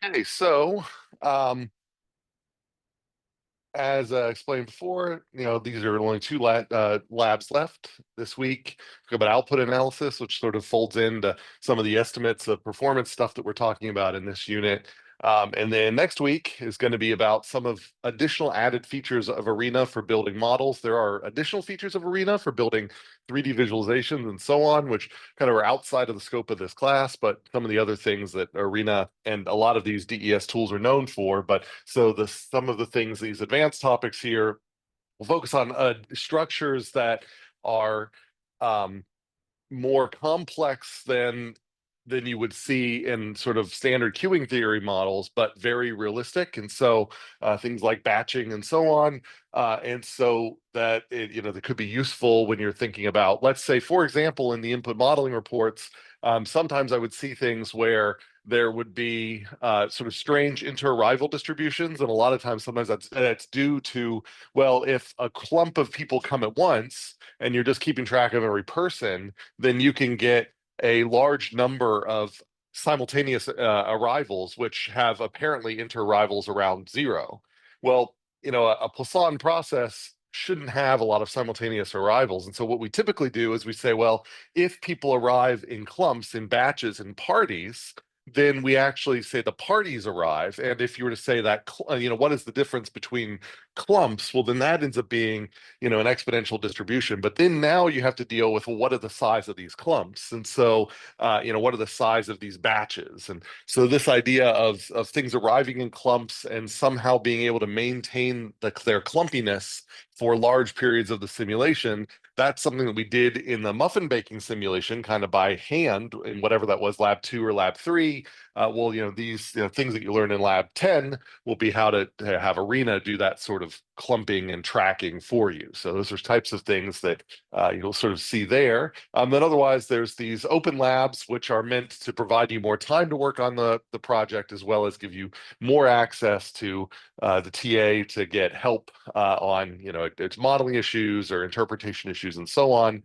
Okay, so um, as explained before, these are only two labs left this week. Talk about output analysis, which sort of folds into some of the estimates of performance stuff that we're talking about in this unit. And then next week is going to be about some of additional added features of Arena for building models. There are additional features of Arena for building 3D visualizations and so on, which kind of are outside of the scope of this class, but some of the other things that Arena and a lot of these DES tools are known for. But so some of the things, these advanced topics here, will focus on structures that are um, more complex than you would see in sort of standard queuing theory models, but very realistic. And so things like batching and so on. And so that that could be useful when you're thinking about, let's say, for example, in the input modeling reports, sometimes I would see things where there would be sort of strange inter-arrival distributions. And a lot of times, sometimes that's due to, well, if a clump of people come at once and you're just keeping track of every person, then you can get a large number of simultaneous arrivals, which have apparently inter-arrivals around zero. Well, a Poisson process shouldn't have a lot of simultaneous arrivals. And so what we typically do is we say, well, if people arrive in clumps, in batches, in parties, then we actually say the parties arrive. And if you were to say that, what is the difference between clumps? Well, then that ends up being, an exponential distribution. But then now you have to deal with, well, what are the size of these clumps? And so, what are the size of these batches? And so this idea of things arriving in clumps and somehow being able to maintain their clumpiness for large periods of the simulation, that's something that we did in the muffin baking simulation, kind of by hand in whatever that was, lab 2 or lab 3. Well, these things that you learn in lab 10 will be how to have Arena do that sort of clumping and tracking for you. So those are types of things that you'll sort of see there. Then otherwise, there's these open labs, which are meant to provide you more time to work on the project, as well as give you more access to the TA to get help on, its modeling issues or interpretation issues and so on.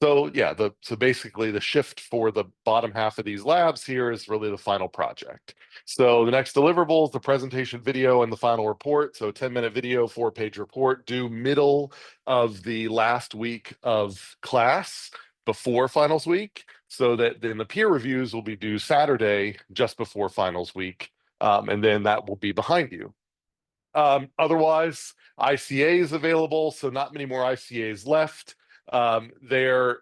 So yeah, so basically the shift for the bottom half of these labs here is really the final project. So the next deliverable is the presentation video and the final report. So 10-minute video, 4-page report due middle of the last week of class before finals week, so that then the peer reviews will be due Saturday just before finals week. And then that will be behind you. Otherwise, ICA is available, so not many more ICAs left. The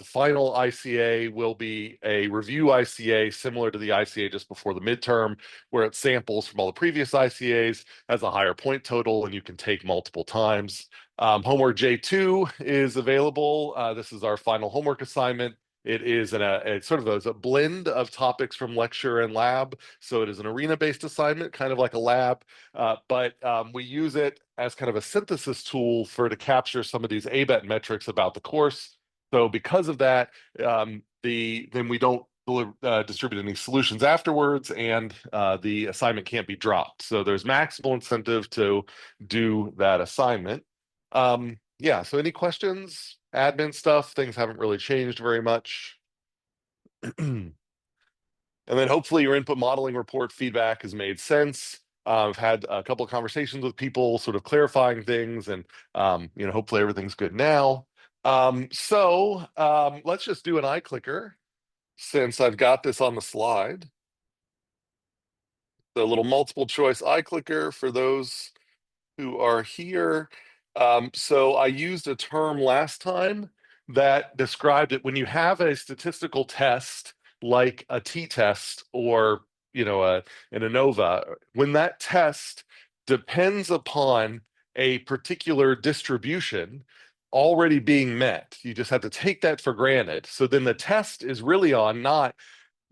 final ICA will be a review ICA similar to the ICA just before the midterm, where it samples from all the previous ICAs, has a higher point total, and you can take multiple times. Homework J2 is available. This is our final homework assignment. It is it's sort of a blend of topics from lecture and lab. So it is an arena-based assignment, kind of like a lab, but we use it as kind of a synthesis tool to capture some of these ABET metrics about the course. So because of that, then we don't distribute any solutions afterwards, and the assignment can't be dropped. So there's maximal incentive to do that assignment. Yeah, so any questions? Admin stuff, things haven't really changed very much. And then hopefully your input modeling report feedback has made sense. I've had a couple of conversations with people sort of clarifying things, and hopefully everything's good now. Let's just do an iClicker since I've got this on the slide. The little multiple choice iClicker for those who are here. So I used a term last time that described it when you have a statistical test like a t-test or an ANOVA, when that test depends upon a particular distribution already being met. You just have to take that for granted. So then the test is really on not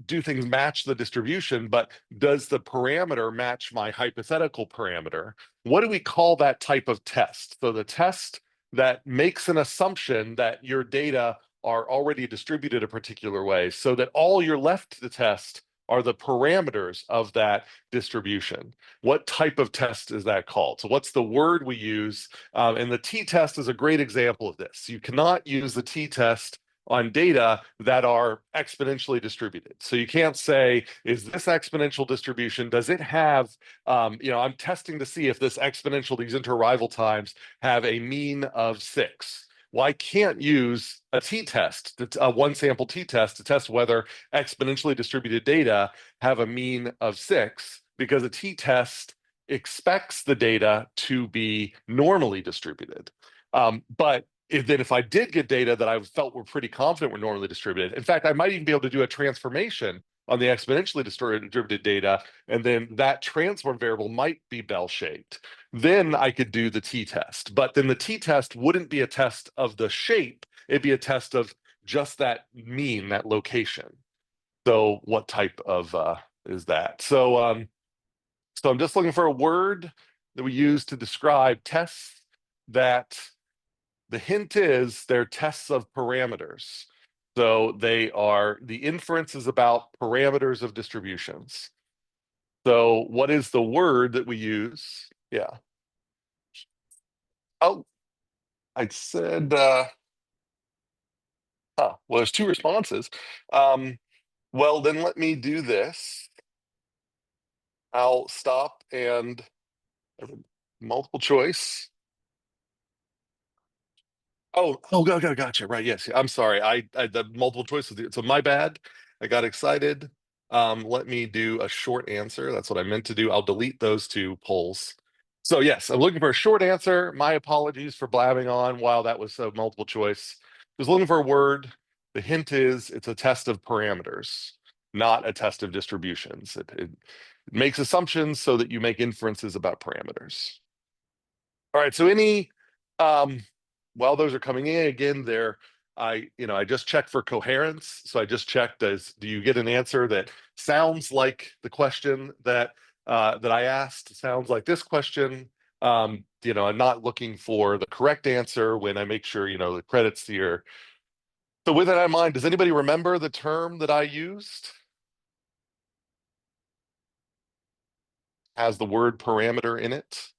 do things match the distribution, but does the parameter match my hypothetical parameter? What do we call that type of test? So the test that makes an assumption that your data are already distributed a particular way, so that all you're left to test are the parameters of that distribution. What type of test is that called? So what's the word we use? And the t-test is a great example of this. You cannot use the t-test on data that are exponentially distributed. So you can't say, is this exponential distribution, does it have, I'm testing to see if this exponential, these interarrival times have a mean of 6. Well, I can't use a t-test, a one sample t-test to test whether exponentially distributed data have a mean of 6, because a t-test expects the data to be normally distributed. But if I did get data that I felt were pretty confident were normally distributed, in fact, I might even be able to do a transformation on the exponentially distributed data, and then that transform variable might be bell-shaped. Then I could do the t-test. But then the t-test wouldn't be a test of the shape, it'd be a test of just that mean, that location. So what type of is that? So so I'm just looking for a word that we use to describe tests that the hint is they're tests of parameters. So the inference is about parameters of distributions. So what is the word that we use? Yeah. Oh, I said, well, there's 2 responses. Well, then let me do this. I'll stop and multiple choice. Gotcha. Right, yes. I'm sorry. I the multiple choice was so my bad. I got excited. Let me do a short answer. That's what I meant to do. I'll delete those 2 polls. So yes, I'm looking for a short answer. My apologies for blabbing on while that was a multiple choice. I was looking for a word. The hint is it's a test of parameters, not a test of distributions. It makes assumptions so that you make inferences about parameters. All right, so any while those are coming in again, I just checked for coherence. So I just checked do you get an answer that sounds like the question that that I asked, sounds like this question. I'm not looking for the correct answer when I make sure, the credits here. So with that in mind, does anybody remember the term that I used? Has the word parameter in it?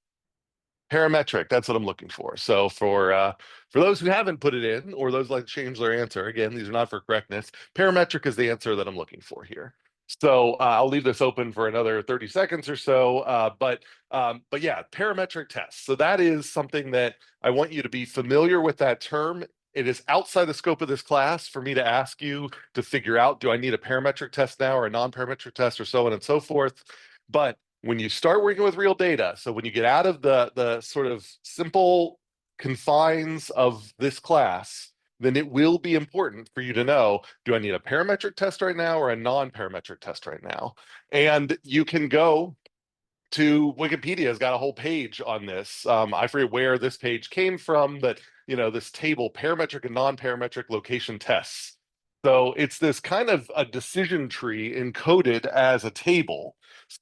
Parametric, that's what I'm looking for. So for those who haven't put it in, or those like to change their answer, again, these are not for correctness. Parametric is the answer that I'm looking for here. So I'll leave this open for another 30 seconds or so. But yeah, parametric tests. So that is something that I want you to be familiar with that term. It is outside the scope of this class for me to ask you to figure out, do I need a parametric test now or a non-parametric test or so on and so forth. But when you start working with real data, so when you get out of the sort of simple confines of this class, then it will be important for you to know, do I need a parametric test right now or a non-parametric test right now? And you can go to Wikipedia, has got a whole page on this. I forget where this page came from, but this table, parametric and non-parametric location tests. So it's this kind of a decision tree encoded as a table.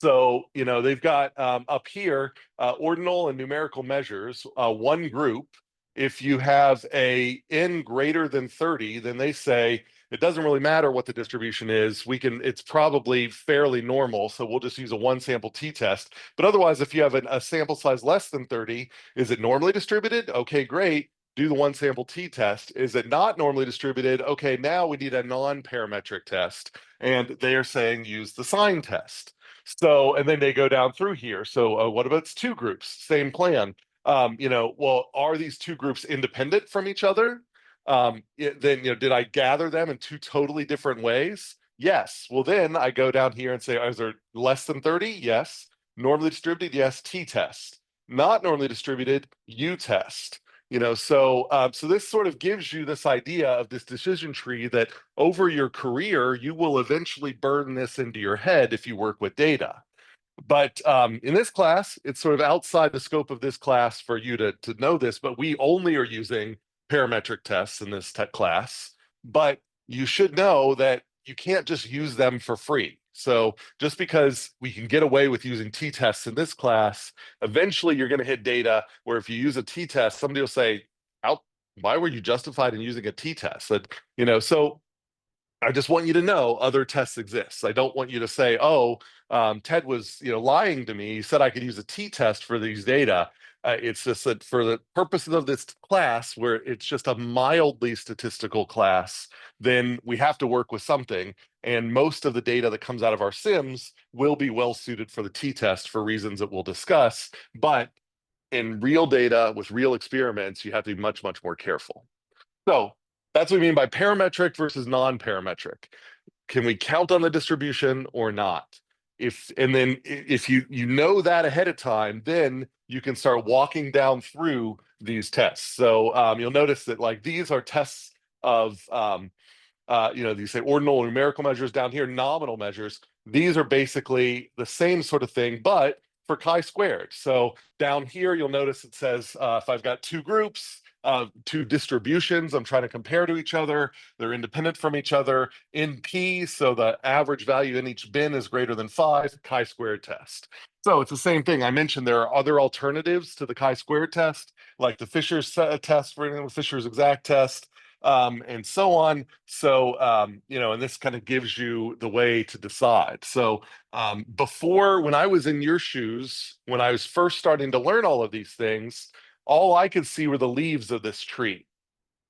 So, they've got up here ordinal and numerical measures, one group. If you have a n greater than 30, then they say it doesn't really matter what the distribution is. It's probably fairly normal. So we'll just use a one sample t-test. But otherwise, if you have a sample size less than 30, is it normally distributed? Okay, great. Do the one sample t-test. Is it not normally distributed? Okay, now we need a non-parametric test. And they are saying use the sign test. So, and then they go down through here. So what about 2 groups? Same plan. Well, are these 2 groups independent from each other? Then, did I gather them in 2 totally different ways? Yes. Well, then I go down here and say, is there less than 30? Yes. Normally distributed? Yes. T-test. Not normally distributed? U-test. So this sort of gives you this idea of this decision tree that over your career, you will eventually burn this into your head if you work with data. But in this class, it's sort of outside the scope of this class for you to know this, but we only are using parametric tests in this class. But you should know that you can't just use them for free. So just because we can get away with using t-tests in this class, eventually you're going to hit data where if you use a t-test, somebody will say, why were you justified in using a t-test? So I just want you to know other tests exist. I don't want you to say, Ted was, lying to me. He said I could use a t-test for these data. It's just that for the purposes of this class, where it's just a mildly statistical class, then we have to work with something. And most of the data that comes out of our sims will be well suited for the t-test for reasons that we'll discuss. But in real data with real experiments, you have to be much, much more careful. So that's what we mean by parametric versus non-parametric. Can we count on the distribution or not? If you know that ahead of time, then you can start walking down through these tests. So you'll notice that like these are tests of these say ordinal numerical measures, down here nominal measures. These are basically the same sort of thing, but for chi-squared. So down here, you'll notice it says if I've got two groups, two distributions I'm trying to compare to each other, they're independent from each other in P, so the average value in each bin is greater than 5, chi-squared test. So it's the same thing. I mentioned there are other alternatives to the chi-squared test, like the Fisher's test, for example, Fisher's exact test, and so on. So, and this kind of gives you the way to decide. So, before, when I was in your shoes, when I was first starting to learn all of these things, all I could see were the leaves of this tree.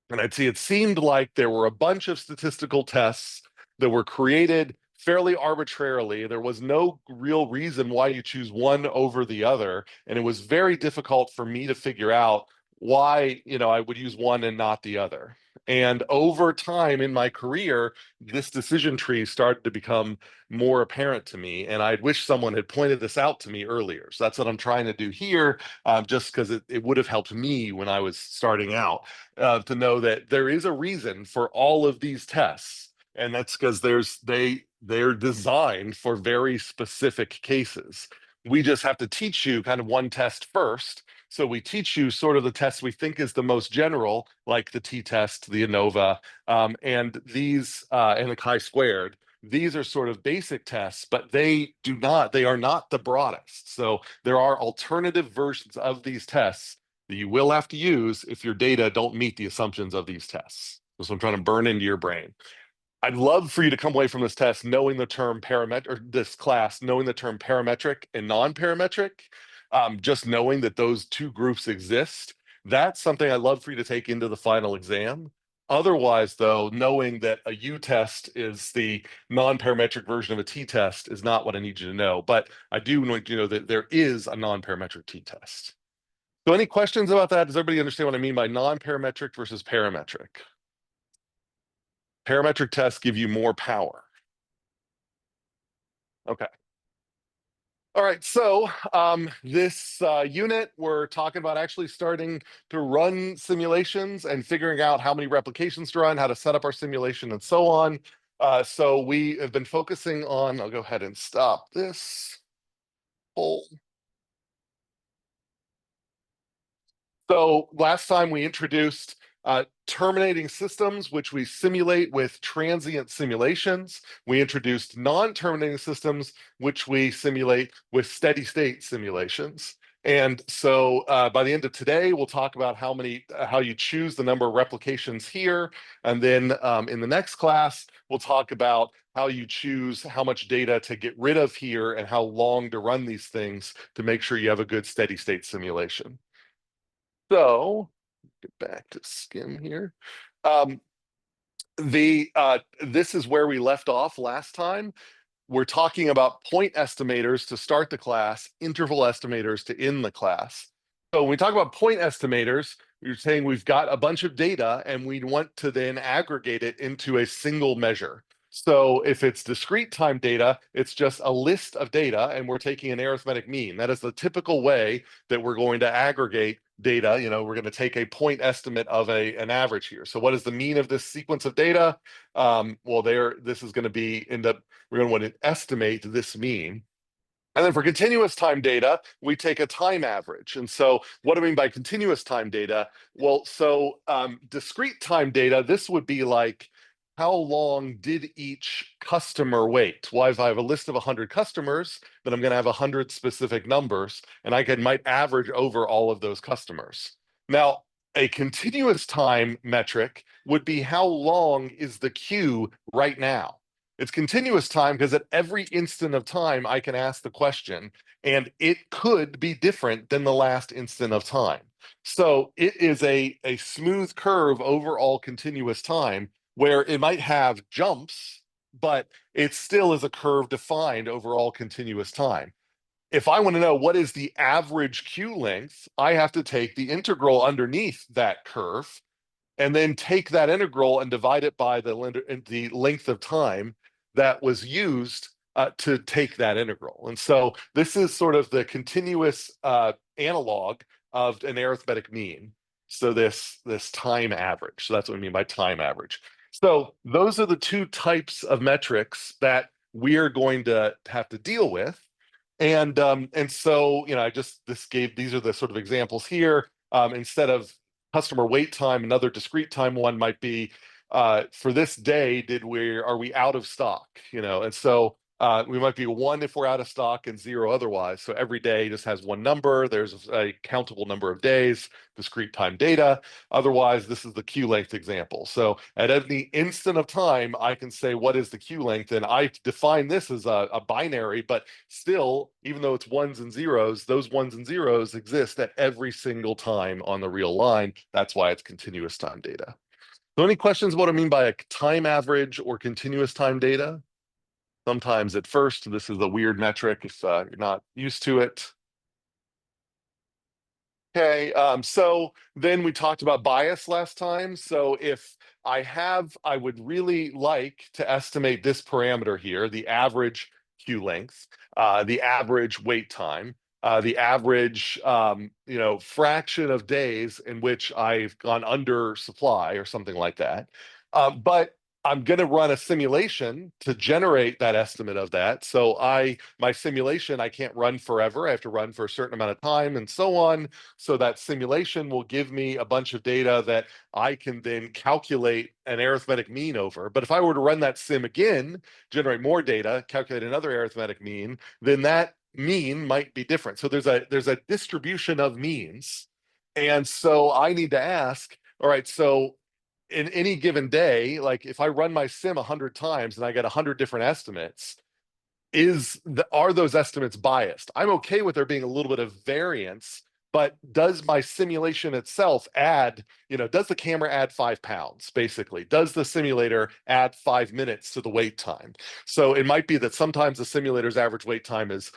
And I'd see it seemed like there were a bunch of statistical tests that were created fairly arbitrarily. There was no real reason why you choose one over the other. And it was very difficult for me to figure out why, I would use one and not the other. And over time in my career, this decision tree started to become more apparent to me. And I wish someone had pointed this out to me earlier. So that's what I'm trying to do here, just because it would have helped me when I was starting out, to know that there is a reason for all of these tests. And that's because they're designed for very specific cases. We just have to teach you kind of one test first. So we teach you sort of the test we think is the most general, like the t-test, the ANOVA, and the chi-squared. These are sort of basic tests, but they are not the broadest. So there are alternative versions of these tests that you will have to use if your data don't meet the assumptions of these tests. So I'm trying to burn into your brain. I'd love for you to come away from this test knowing the term parametric, or this class, knowing the term parametric and non-parametric, just knowing that those two groups exist. That's something I'd love for you to take into the final exam. Otherwise, though, knowing that a U-test is the non-parametric version of a t-test is not what I need you to know. But I do want you to know that there is a non-parametric t-test. So any questions about that? Does everybody understand what I mean by non-parametric versus parametric? Parametric tests give you more power. Okay. All right, so this unit, we're talking about actually starting to run simulations and figuring out how many replications to run, how to set up our simulation, and so on. So we have been focusing on, I'll go ahead and stop this poll. So last time we introduced terminating systems, which we simulate with transient simulations. We introduced non-terminating systems, which we simulate with steady state simulations. And so by the end of today, we'll talk about how you choose the number of replications here. And then in the next class, we'll talk about how you choose how much data to get rid of here and how long to run these things to make sure you have a good steady state simulation. So get back to skim here. This is where we left off last time. We're talking about point estimators to start the class, interval estimators to end the class. So when we talk about point estimators, you're saying we've got a bunch of data and we want to then aggregate it into a single measure. So if it's discrete time data, it's just a list of data and we're taking an arithmetic mean. That is the typical way that we're going to aggregate data. We're going to take a point estimate of an average here. So what is the mean of this sequence of data? This is going to be we're going to want to estimate this mean. And then for continuous time data, we take a time average. And so what do I mean by continuous time data? Well, so discrete time data, this would be like, how long did each customer wait? Well, if I have a list of 100 customers, then I'm going to have 100 specific numbers, and I might average over all of those customers. Now, a continuous time metric would be how long is the queue right now? It's continuous time because at every instant of time, I can ask the question, and it could be different than the last instant of time. So it is a smooth curve over all continuous time where it might have jumps, but it still is a curve defined over all continuous time. If I want to know what is the average queue length, I have to take the integral underneath that curve and then take that integral and divide it by the length of time that was used to take that integral. And so this is sort of the continuous analog of an arithmetic mean. So this time average. So that's what we mean by time average. So those are the two types of metrics that we're going to have to deal with. And so, I just these are the sort of examples here. Instead of customer wait time, another discrete time one might be for this day, are we out of stock? And so we might be 1 if we're out of stock and 0 otherwise. So every day just has one number. There's a countable number of days, discrete time data. Otherwise, this is the queue length example. So at any instant of time, I can say what is the queue length, and I define this as a binary, but still, even though it's ones and zeros, those ones and zeros exist at every single time on the real line. That's why it's continuous time data. So any questions what I mean by a time average or continuous time data? Sometimes at first, this is a weird metric if you're not used to it. Okay, so then we talked about bias last time. So if I would really like to estimate this parameter here, the average queue length, the average wait time, the average, fraction of days in which I've gone under supply or something like that. But I'm going to run a simulation to generate that estimate of that. So my simulation, I can't run forever. I have to run for a certain amount of time and so on. So that simulation will give me a bunch of data that I can then calculate an arithmetic mean over. But if I were to run that sim again, generate more data, calculate another arithmetic mean, then that mean might be different. So there's a distribution of means. And so I need to ask, all right, so in any given day, like if I run my sim 100 times and I get 100 different estimates, are those estimates biased? I'm okay with there being a little bit of variance, but does my simulation itself does the camera add 5 pounds, basically? Does the simulator add 5 minutes to the wait time? So it might be that sometimes the simulator's average wait time is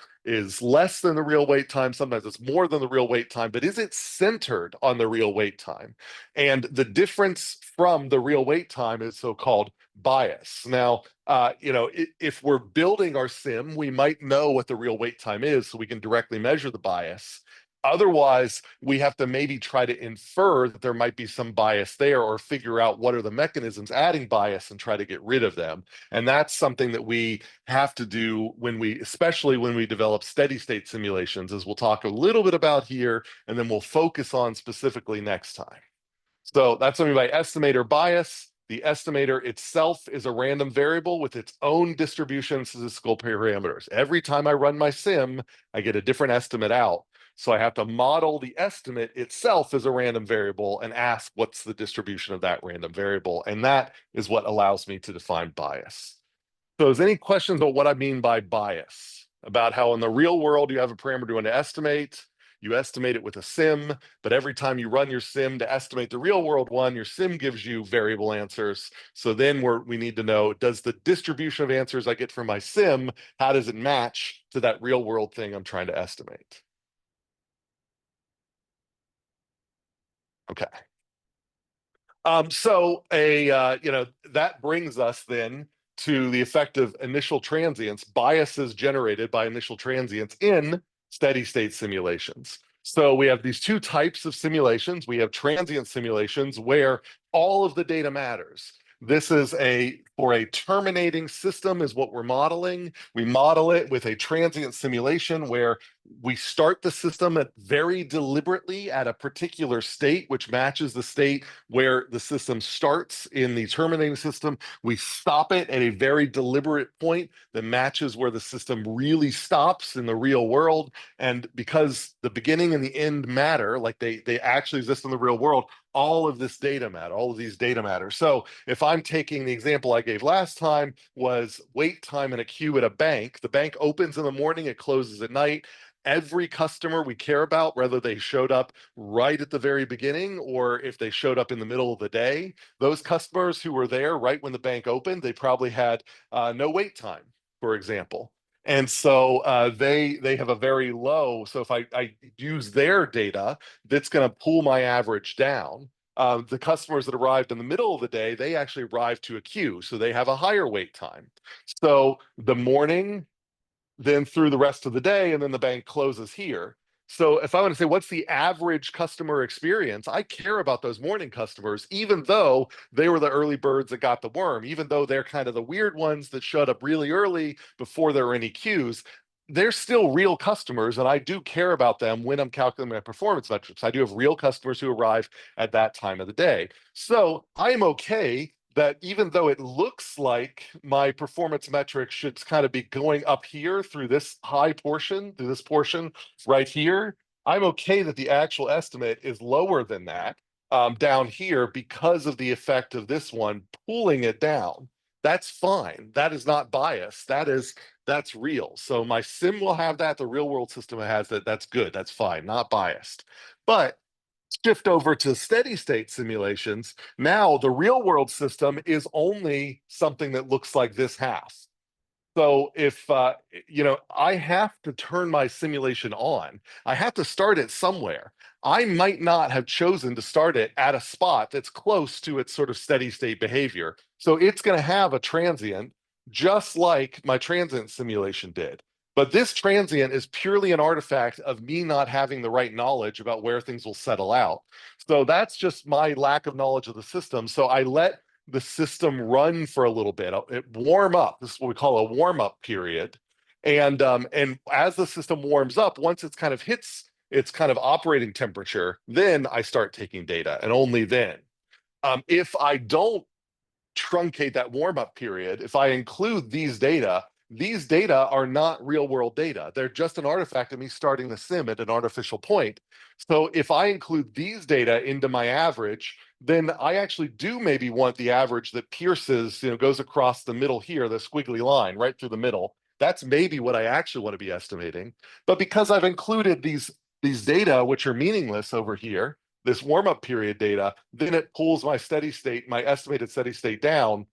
less than the real wait time. Sometimes it's more than the real wait time, but is it centered on the real wait time? And the difference from the real wait time is so-called bias. Now, if we're building our sim, we might know what the real wait time is so we can directly measure the bias. Otherwise, we have to maybe try to infer that there might be some bias there or figure out what are the mechanisms adding bias and try to get rid of them. And that's something that we have to do especially when we develop steady state simulations, as we'll talk a little bit about here, and then we'll focus on specifically next time. So that's what I mean by estimator bias. The estimator itself is a random variable with its own distribution statistical parameters. Every time I run my sim, I get a different estimate out. So I have to model the estimate itself as a random variable and ask what's the distribution of that random variable. And that is what allows me to define bias. So is any questions about what I mean by bias? About how in the real world you have a parameter you want to estimate, you estimate it with a sim, but every time you run your sim to estimate the real world one, your sim gives you variable answers. So then we need to know, does the distribution of answers I get from my sim, how does it match to that real world thing I'm trying to estimate? Okay. That brings us then to the effect of initial transients, biases generated by initial transients in steady state simulations. So we have these two types of simulations. We have transient simulations where all of the data matters. This is for a terminating system is what we're modeling. We model it with a transient simulation where we start the system very deliberately at a particular state, which matches the state where the system starts in the terminating system. We stop it at a very deliberate point that matches where the system really stops in the real world. And because the beginning and the end matter, like they actually exist in the real world, all of this data matter, all of these data matter. So if I'm taking the example I gave gave last time was wait time in a queue at a bank. The bank opens in the morning, it closes at night. Every customer we care about, whether they showed up right at the very beginning or if they showed up in the middle of the day, those customers who were there right when the bank opened, they probably had no wait time, for example. And so they have a very low. So if I use their data, that's going to pull my average down. The customers that arrived in the middle of the day, they actually arrived to a queue, so they have a higher wait time. So the morning, then through the rest of the day, and then the bank closes here. So if I want to say what's the average customer experience, I care about those morning customers, even though they were the early birds that got the worm, even though they're kind of the weird ones that showed up really early before there were any queues. They're still real customers, and I do care about them when I'm calculating my performance metrics. I do have real customers who arrive at that time of the day. So I'm okay that even though it looks like my performance metric should kind of be going up here through this high portion, through this portion right here, I'm okay that the actual estimate is lower than that down here because of the effect of this one pulling it down. That's fine. That is not biased. That's real. So my sim will have that. The real world system has that. That's good. That's fine. Not biased. But shift over to steady state simulations. Now the real world system is only something that looks like this half. So if I have to turn my simulation on, I have to start it somewhere. I might not have chosen to start it at a spot that's close to its sort of steady state behavior. So it's going to have a transient, just like my transient simulation did. But this transient is purely an artifact of me not having the right knowledge about where things will settle out. So that's just my lack of knowledge of the system. So I let the system run for a little bit, it warm up. This is what we call a warm up period. And as the system warms up, once it's kind of hits its kind of operating temperature, then I start taking data, and only then. If I don't truncate that warm up period, if I include these data are not real world data. They're just an artifact of me starting the sim at an artificial point. So if I include these data into my average, then I actually do maybe want the average that pierces, goes across the middle here, the squiggly line right through the middle. That's maybe what I actually want to be estimating. But because I've included these data, which are meaningless over here, this warm-up period data, then it pulls my steady state, my estimated steady state down,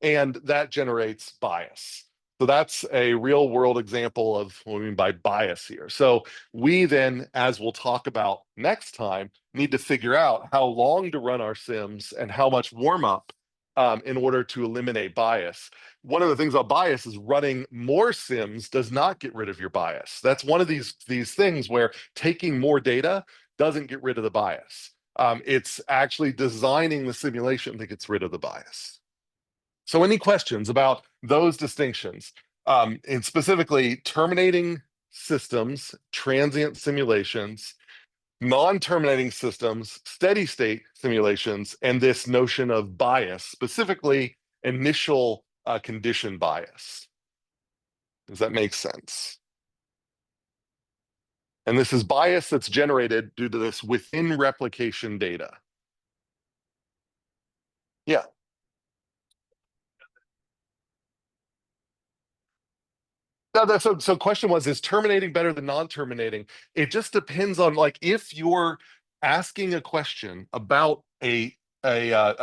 and that generates bias. So that's a real world example of what we mean by bias here. So we then, as we'll talk about next time, need to figure out how long to run our sims and how much warm-up in order to eliminate bias. One of the things about bias is running more sims does not get rid of your bias. That's one of these things where taking more data doesn't get rid of the bias. It's actually designing the simulation that gets rid of the bias. So any questions about those distinctions? And specifically terminating systems, transient simulations, non-terminating systems, steady state simulations, and this notion of bias, specifically initial condition bias. Does that make sense? And this is bias that's generated due to this within replication data. Yeah. No, so question was, is terminating better than non-terminating? It just depends on, like, if you're asking a question about a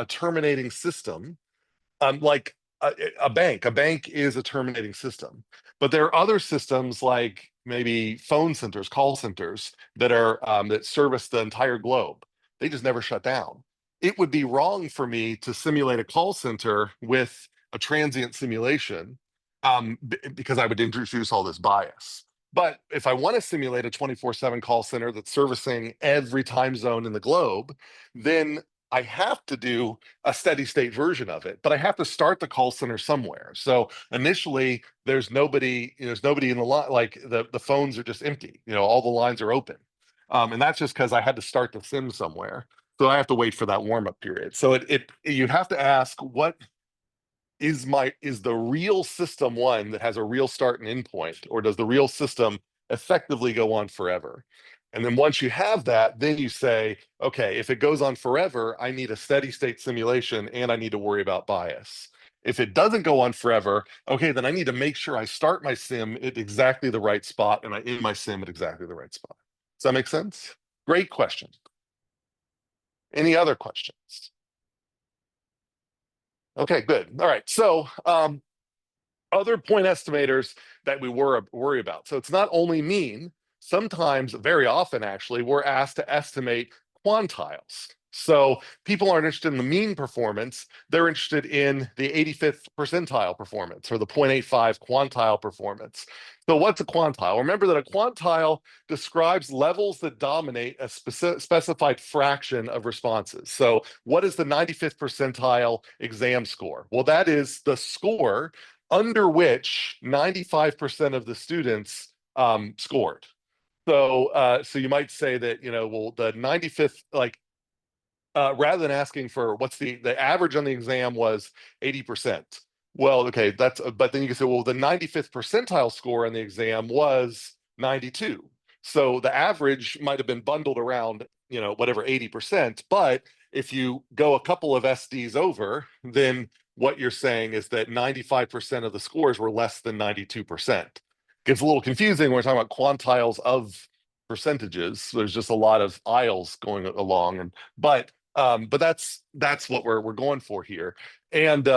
terminating system, like a bank is a terminating system, but there are other systems like maybe phone centers, call centers that are that service the entire globe. They just never shut down. It would be wrong for me to simulate a call center with a transient simulation because I would introduce all this bias. But if I want to simulate a 24/7 call center that's servicing every time zone in the globe, then I have to do a steady state version of it, but I have to start the call center somewhere. So initially there's nobody in the line, like the phones are just empty, all the lines are open. And that's just because I had to start the sim somewhere. So I have to wait for that warm up period. So you have to ask, what is the real system one that has a real start and end point, or does the real system effectively go on forever? And then once you have that, then you say, okay, if it goes on forever, I need a steady state simulation and I need to worry about bias. If it doesn't go on forever, okay, then I need to make sure I start my sim at exactly the right spot and I end my sim at exactly the right spot. Does that make sense? Great question. Any other questions? Okay, good. All right. So other point estimators that we worry about. So it's not only mean, sometimes, very often actually, we're asked to estimate quantiles. So people aren't interested in the mean performance, they're interested in the 85th percentile performance or the 0.85 quantile performance. So what's a quantile? Remember that a quantile describes levels that dominate a specified fraction of responses. So what is the 95th percentile exam score? Well, that is the score under which 95% of the students scored. So you might say that, well, the 95th, like, rather than asking for what's the average on the exam was 80%. Well, okay, but then you can say, well, the 95th percentile score on the exam was 92. So the average might have been bundled around, whatever 80%. But if you go a couple of SDs over, then what you're saying is that 95% of the scores were less than 92%. Gets a little confusing when we're talking about quantiles of percentages. There's just a lot of aisles going along, but that's what we're going for here. And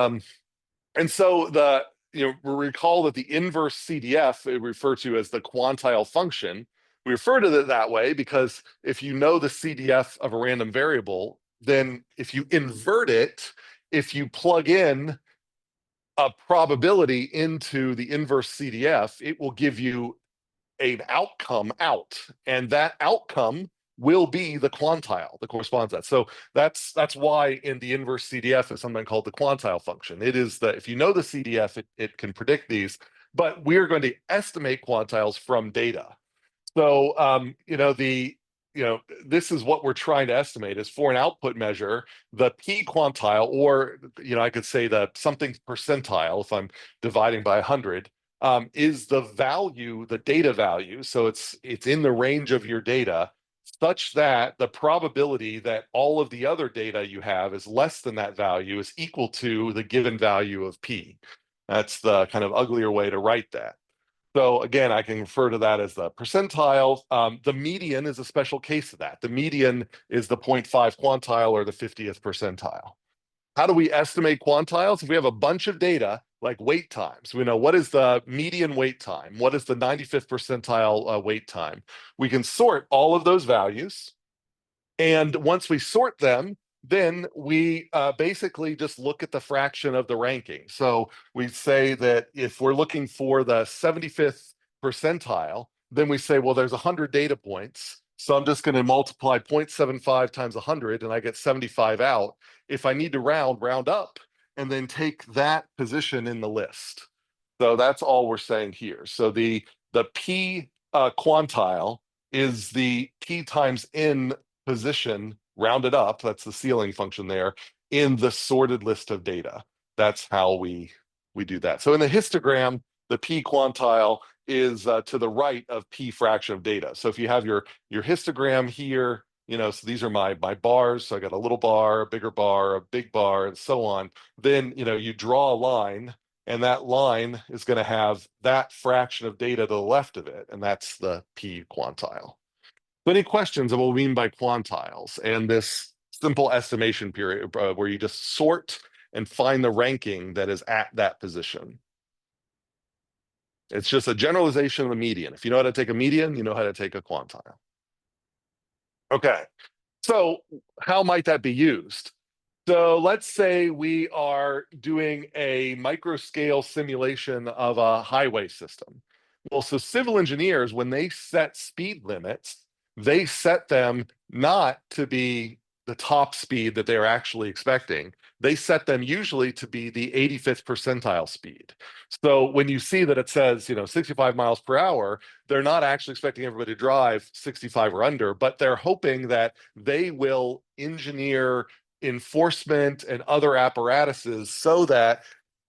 so we recall that the inverse CDF we refer to as the quantile function. We refer to it that way because if you know the CDF of a random variable, then if you invert it, if you plug in a probability into the inverse CDF, it will give you an outcome out, and that outcome will be the quantile that corresponds to that. So that's why in the inverse CDF is something called the quantile function. It is that if you know the CDF, it can predict these, but we're going to estimate quantiles from data. So this is what we're trying to estimate is for an output measure, the P quantile, or I could say the something percentile if I'm dividing by 100, is the value, the data value. So it's in the range of your data, such that the probability that all of the other data you have is less than that value is equal to the given value of P. That's the kind of uglier way to write that. So again, I can refer to that as the percentile. The median is a special case of that. The median is the 0.5 quantile or the 50th percentile. How do we estimate quantiles? If we have a bunch of data, like wait times, we know what is the median wait time, what is the 95th percentile wait time. We can sort all of those values. And once we sort them, then we basically just look at the fraction of the ranking. So we say that if we're looking for the 75th percentile, then we say, well, there's 100 data points. So I'm just going to multiply 0.75 times 100 and I get 75 out. If I need to round up and then take that position in the list. So that's all we're saying here. So the P quantile is the P times N position rounded up, that's the ceiling function there, in the sorted list of data. That's how we do that. So in the histogram, the P quantile is to the right of P fraction of data. So if you have your histogram here, so these are my bars. So I got a little bar, a bigger bar, a big bar, and so on. Then, you draw a line, and that line is going to have that fraction of data to the left of it, and that's the P quantile. So any questions of what we mean by quantiles and this simple estimation period where you just sort and find the ranking that is at that position? It's just a generalization of the median. If you know how to take a median, you know how to take a quantile. Okay, so how might that be used? So let's say we are doing a microscale simulation of a highway system. Well, so civil engineers, when they set speed limits, they set them not to be the top speed that they're actually expecting. They set them usually to be the 85th percentile speed. So when you see that it says, 65 miles per hour, they're not actually expecting everybody to drive 65 or under, but they're hoping that they will engineer enforcement and other apparatuses so that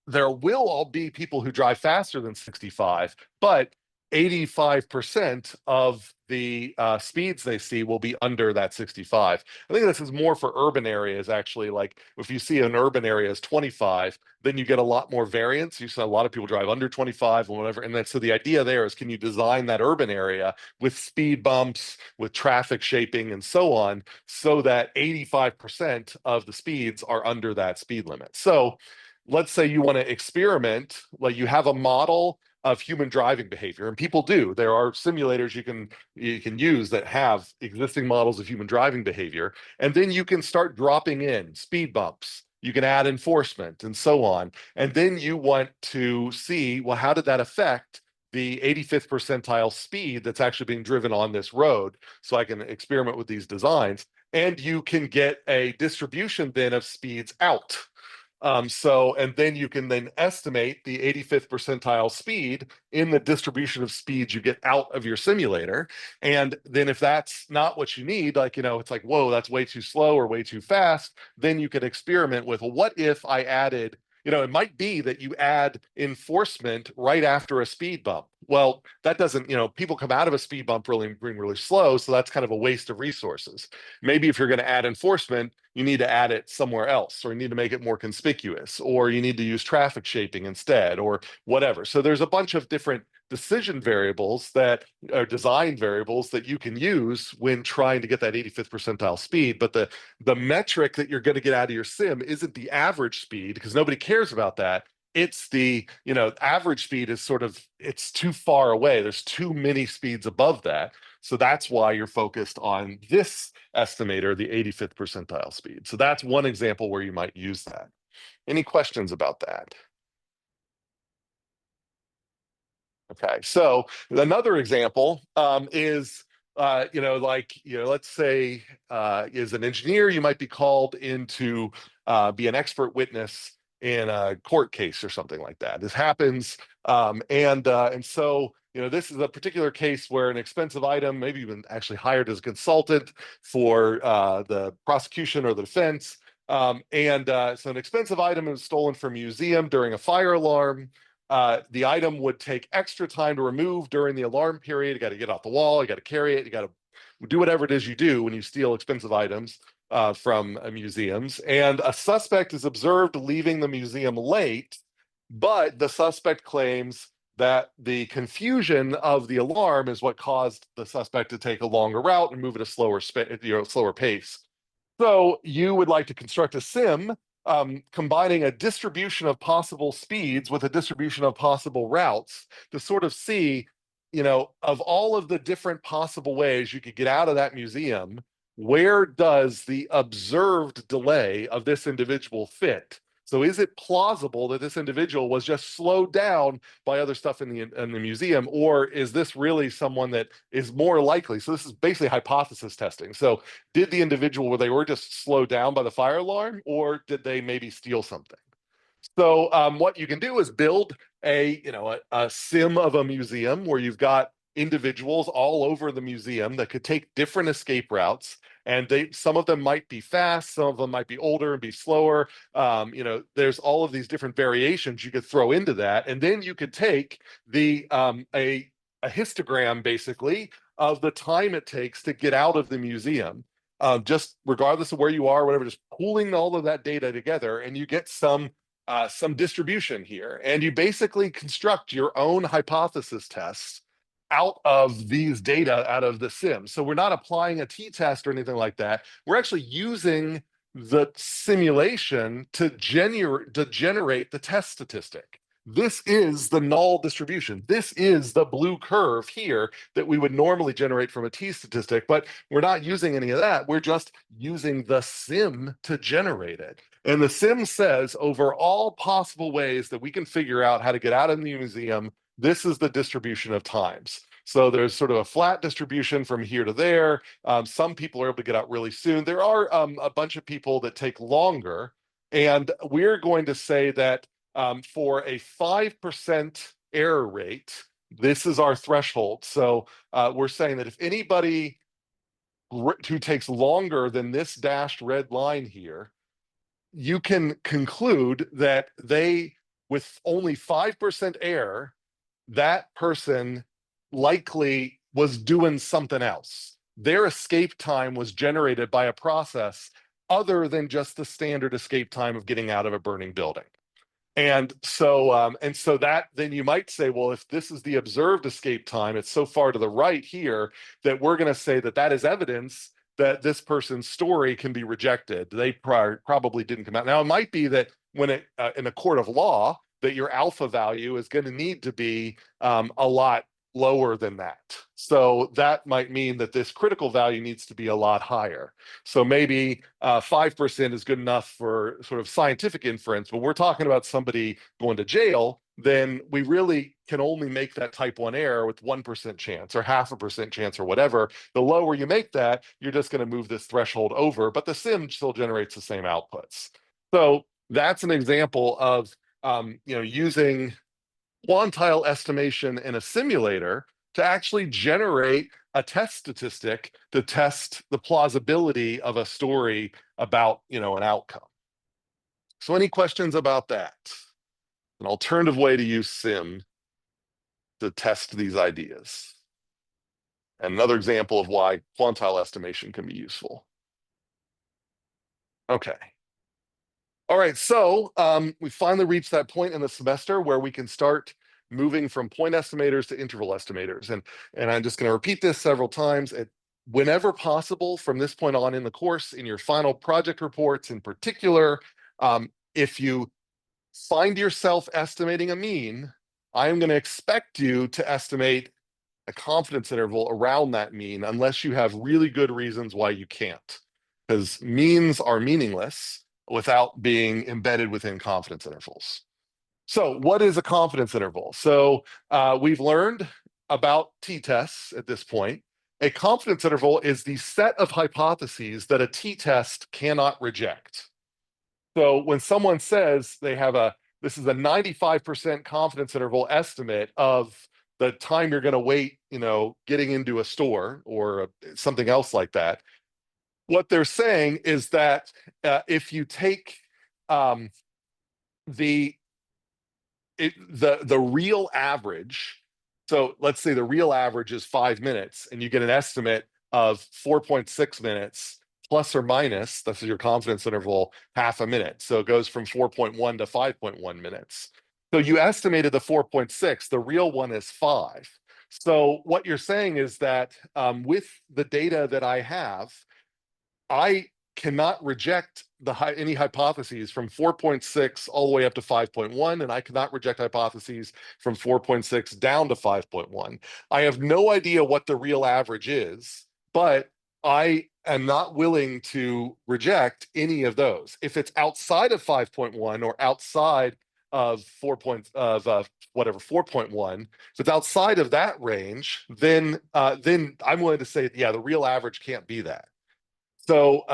there will all be people who drive faster than 65, but 85% of the speeds they see will be under that 65. I think this is more for urban areas, actually. Like if you see an urban area is 25, then you get a lot more variance. You see a lot of people drive under 25 or whatever. And then so the idea there is, can you design that urban area with speed bumps, with traffic shaping and so on, so that 85% of the speeds are under that speed limit. So let's say you want to experiment, like you have a model of human driving behavior, and people do. There are simulators you can use that have existing models of human driving behavior, and then you can start dropping in speed bumps. You can add enforcement and so on, and then you want to see, well, how did that affect the 85th percentile speed that's actually being driven on this road? So I can experiment with these designs, and you can get a distribution then of speeds out. And then you can then estimate the 85th percentile speed in the distribution of speeds you get out of your simulator. And then if that's not what you need, like, it's like, whoa, that's way too slow or way too fast, then you can experiment with, well, what if I added, it might be that you add enforcement right after a speed bump. Well, that doesn't, people come out of a speed bump really slow, so that's kind of a waste of resources. Maybe if you're going to add enforcement, you need to add it somewhere else, or you need to make it more conspicuous, or you need to use traffic shaping instead, or whatever. So there's a bunch of different decision variables that are design variables that you can use when trying to get that 85th percentile speed. But the metric that you're going to get out of your sim isn't the average speed, because nobody cares about that. It's the, average speed is sort of, it's too far away. There's too many speeds above that. So that's why you're focused on this estimator, the 85th percentile speed. So that's one example where you might use that. Any questions about that? Okay, so another example is, let's say is an engineer, you might be called in to be an expert witness in a court case or something like that. This happens, and so this is a particular case where an expensive item, maybe even actually hired as a consultant for the prosecution or the defense, so an expensive item was stolen from a museum during a fire alarm. The item would take extra time to remove during the alarm period. You got to get off the wall, you got to carry it, you got to do whatever it is you do when you steal expensive items from museums. And a suspect is observed leaving the museum late, but the suspect claims that the confusion of the alarm is what caused the suspect to take a longer route and move at a slower pace. So you would like to construct a sim combining a distribution of possible speeds with a distribution of possible routes to sort of see, of all of the different possible ways you could get out of that museum, where does the observed delay of this individual fit? So is it plausible that this individual was just slowed down by other stuff in the museum, or is this really someone that is more likely? So this is basically hypothesis testing. So did the individual, where they were just slowed down by the fire alarm, or did they maybe steal something? So what you can do is build a sim of a museum where you've got individuals all over the museum that could take different escape routes, and some of them might be fast, some of them might be older and be slower. There's all of these different variations you could throw into that, and then you could take a histogram basically of the time it takes to get out of the museum. Just regardless of where you are, whatever, just pooling all of that data together, and you get some distribution here. And you basically construct your own hypothesis tests out of these data out of the sim. So we're not applying a t-test or anything like that. We're actually using the simulation to generate the test statistic. This is the null distribution. This is the blue curve here that we would normally generate from a t-statistic, but we're not using any of that. We're just using the sim to generate it. And the sim says, over all possible ways that we can figure out how to get out of the museum, this is the distribution of times. So there's sort of a flat distribution from here to there. Some people are able to get out really soon. There are a bunch of people that take longer. And we're going to say that for a 5% error rate, this is our threshold. So we're saying that if anybody who takes longer than this dashed red line here, you can conclude that with only 5% error, that person likely was doing something else. Their escape time was generated by a process other than just the standard escape time of getting out of a burning building. And so that then you might say, well, if this is the observed escape time, it's so far to the right here that we're going to say that that is evidence that this person's story can be rejected. They probably didn't come out. Now, it might be that when it in a court of law, that your alpha value is going to need to be a lot lower than that. So that might mean that this critical value needs to be a lot higher. So maybe 5% is good enough for sort of scientific inference, but we're talking about somebody going to jail, then we really can only make that type 1 error with 1% chance or 0.5% chance or whatever. The lower you make that, you're just going to move this threshold over, but the sim still generates the same outputs. So that's an example of using quantile estimation in a simulator to actually generate a test statistic to test the plausibility of a story about, an outcome. So any questions about that? An alternative way to use sim to test these ideas. And another example of why quantile estimation can be useful. Okay. All right, so we finally reached that point in the semester where we can start moving from point estimators to interval estimators. And I'm just going to repeat this several times. Whenever possible from this point on in the course, in your final project reports in particular, if you find yourself estimating a mean, I am going to expect you to estimate a confidence interval around that mean unless you have really good reasons why you can't, because means are meaningless without being embedded within confidence intervals. So what is a confidence interval? So we've learned about t-tests at this point. A confidence interval is the set of hypotheses that a t-test cannot reject. So when someone says this is a 95% confidence interval estimate of the time you're going to wait, getting into a store or something else like that, what they're saying is that if you take the real average, so let's say the real average is 5 minutes, and you get an estimate of 4.6 minutes plus or minus, this is your confidence interval, half a minute. So it goes from 4.1 to 5.1 minutes. So you estimated the 4.6, the real one is 5. So what you're saying is that with the data that I have, I cannot reject any hypotheses from 4.6 all the way up to 5.1, and I cannot reject hypotheses from 4.6 down to 5.1. I have no idea what the real average is, but I am not willing to reject any of those. If it's outside of 5.1 or outside of 4.1, if it's outside of that range, then I'm willing to say, yeah, the real average can't be that. So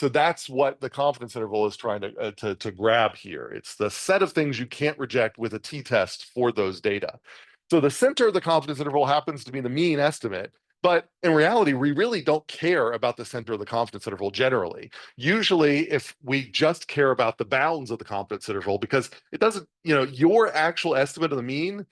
that's what the confidence interval is trying to grab here. It's the set of things you can't reject with a t-test for those data. So the center of the confidence interval happens to be the mean estimate, but in reality, we really don't care about the center of the confidence interval generally. Usually, if we just care about the bounds of the confidence interval, because it doesn't, your actual estimate of the mean,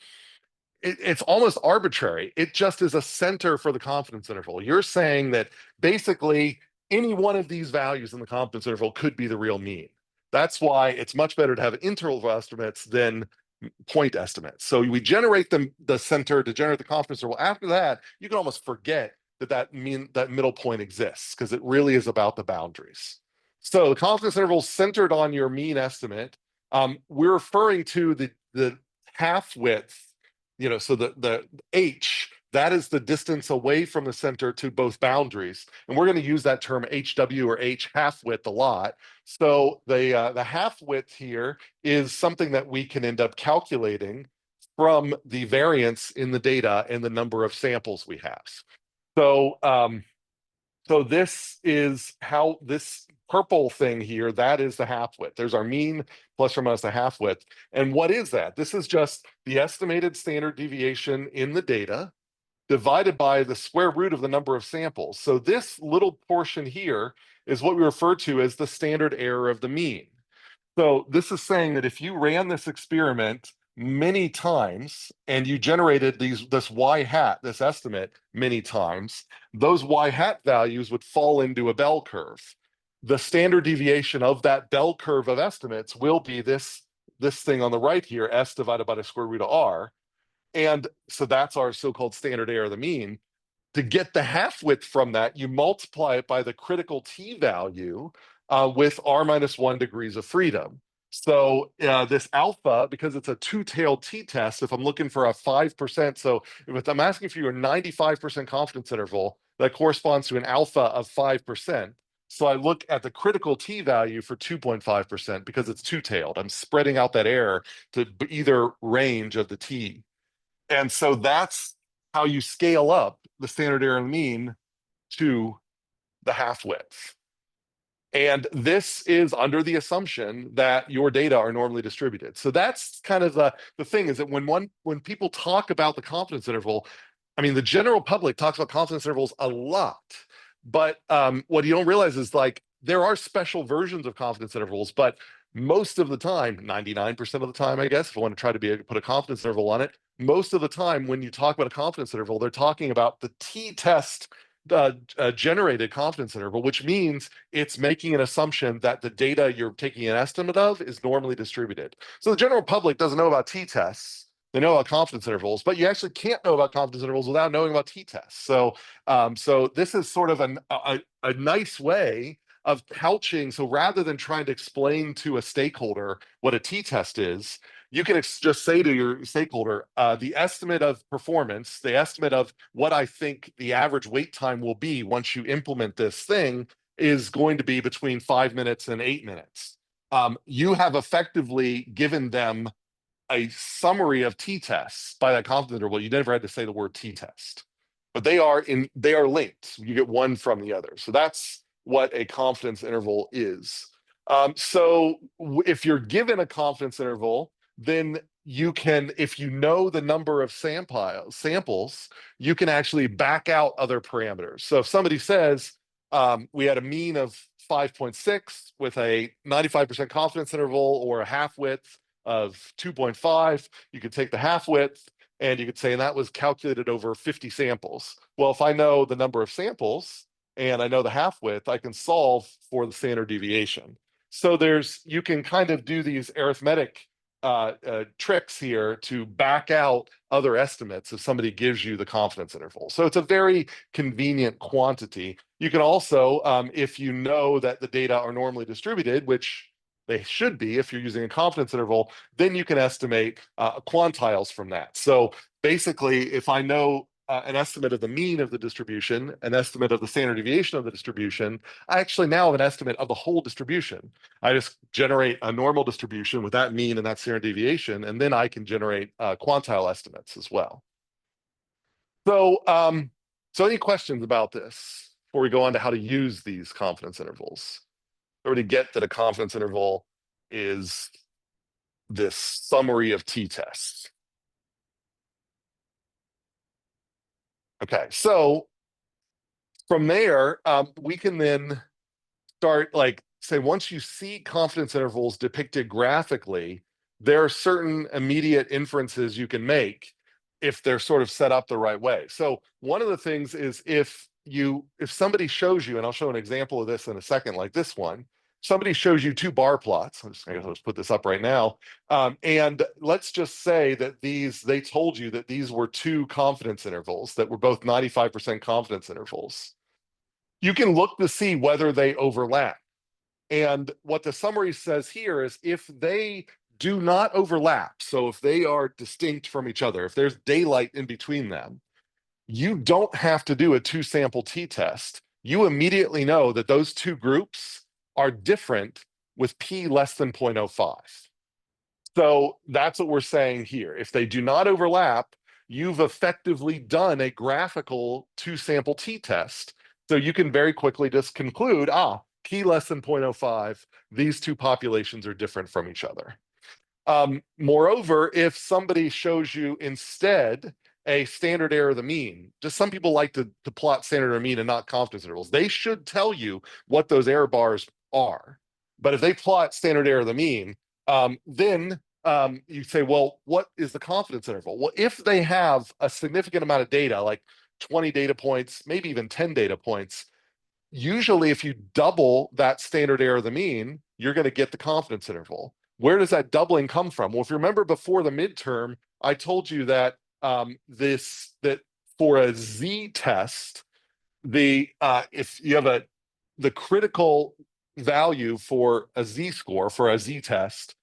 it's almost arbitrary. It just is a center for the confidence interval. You're saying that basically any one of these values in the confidence interval could be the real mean. That's why it's much better to have interval estimates than point estimates. So we generate the center to generate the confidence interval. After that, you can almost forget that middle point exists, because it really is about the boundaries. So the confidence interval is centered on your mean estimate. We're referring to the half width. So the h, that is the distance away from the center to both boundaries. And we're going to use that term HW or H half width a lot. So the half width here is something that we can end up calculating from the variance in the data and the number of samples we have. So, so this is how this purple thing here, that is the half width. There's our mean plus or minus the half width. And what is that? This is just the estimated standard deviation in the data divided by the square root of the number of samples. So this little portion here is what we refer to as the standard error of the mean. So this is saying that if you ran this experiment many times, and you generated this y hat, this estimate many times, those y hat values would fall into a bell curve. The standard deviation of that bell curve of estimates will be this thing on the right here, s divided by the square root of r. And so that's our so-called standard error of the mean. To get the half width from that, you multiply it by the critical t value with r minus 1 degrees of freedom. So this alpha, because it's a two-tailed t-test, if I'm looking for a 5%, so if I'm asking for your 95% confidence interval, that corresponds to an alpha of 5%. So I look at the critical t value for 2.5% because it's two-tailed. I'm spreading out that error to either range of the t. And so that's how you scale up the standard error and mean to the half width. And this is under the assumption that your data are normally distributed. So that's kind of the thing, is that when people talk about the confidence interval, I mean, the general public talks about confidence intervals a lot, but what you don't realize is, like, there are special versions of confidence intervals, but most of the time, 99% of the time, I guess, if I want to try to be able to put a confidence interval on it, most of the time when you talk about a confidence interval, they're talking about the t-test generated confidence interval, which means it's making an assumption that the data you're taking an estimate of is normally distributed. So the general public doesn't know about t-tests. They know about confidence intervals, but you actually can't know about confidence intervals without knowing about t-tests. So, so this is sort of a nice way of couching. So rather than trying to explain to a stakeholder what a t-test is, you can just say to your stakeholder, the estimate of performance, the estimate of what I think the average wait time will be once you implement this thing is going to be between 5 minutes and 8 minutes. You have effectively given them a summary of t-tests by that confidence interval. You never had to say the word t-test, but they are linked. You get one from the other. So that's what a confidence interval is. So if you're given a confidence interval, then you can, if you know the number of samples, you can actually back out other parameters. So if somebody says we had a mean of 5.6 with a 95% confidence interval or a half width of 2.5, you could take the half width and you could say, and that was calculated over 50 samples. Well, if I know the number of samples and I know the half width, I can solve for the standard deviation. So you can kind of do these arithmetic tricks here to back out other estimates if somebody gives you the confidence interval. So it's a very convenient quantity. You can also, if you know that the data are normally distributed, which they should be if you're using a confidence interval, then you can estimate quantiles from that. So basically, if I know an estimate of the mean of the distribution, an estimate of the standard deviation of the distribution, I actually now have an estimate of the whole distribution. I just generate a normal distribution with that mean and that standard deviation, and then I can generate quantile estimates as well. So, so any questions about this before we go on to how to use these confidence intervals? Everybody get that a confidence interval is this summary of t-tests. Okay, so from there, we can then start, like, say, once you see confidence intervals depicted graphically, there are certain immediate inferences you can make if they're sort of set up the right way. So one of the things is if somebody shows you, and I'll show an example of this in a second, like this one, somebody shows you two bar plots. I'll just put this up right now. And let's just say that they told you that these were two confidence intervals that were both 95% confidence intervals. You can look to see whether they overlap. And what the summary says here is if they do not overlap, so if they are distinct from each other, if there's daylight in between them, you don't have to do a two-sample t-test. You immediately know that those two groups are different with p less than 0.05. So that's what we're saying here. If they do not overlap, you've effectively done a graphical two-sample t-test. So you can very quickly just conclude, p less than 0.05, these two populations are different from each other. Moreover, if somebody shows you instead a standard error of the mean, just some people like to plot standard error of mean and not confidence intervals. They should tell you what those error bars are. But if they plot standard error of the mean, then you say, well, what is the confidence interval? Well, if they have a significant amount of data, like 20 data points, maybe even 10 data points, usually if you double that standard error of the mean, you're going to get the confidence interval. Where does that doubling come from? Well, if you remember before the midterm, I told you that that for a z test, if you have the critical value for a z-score for a z-test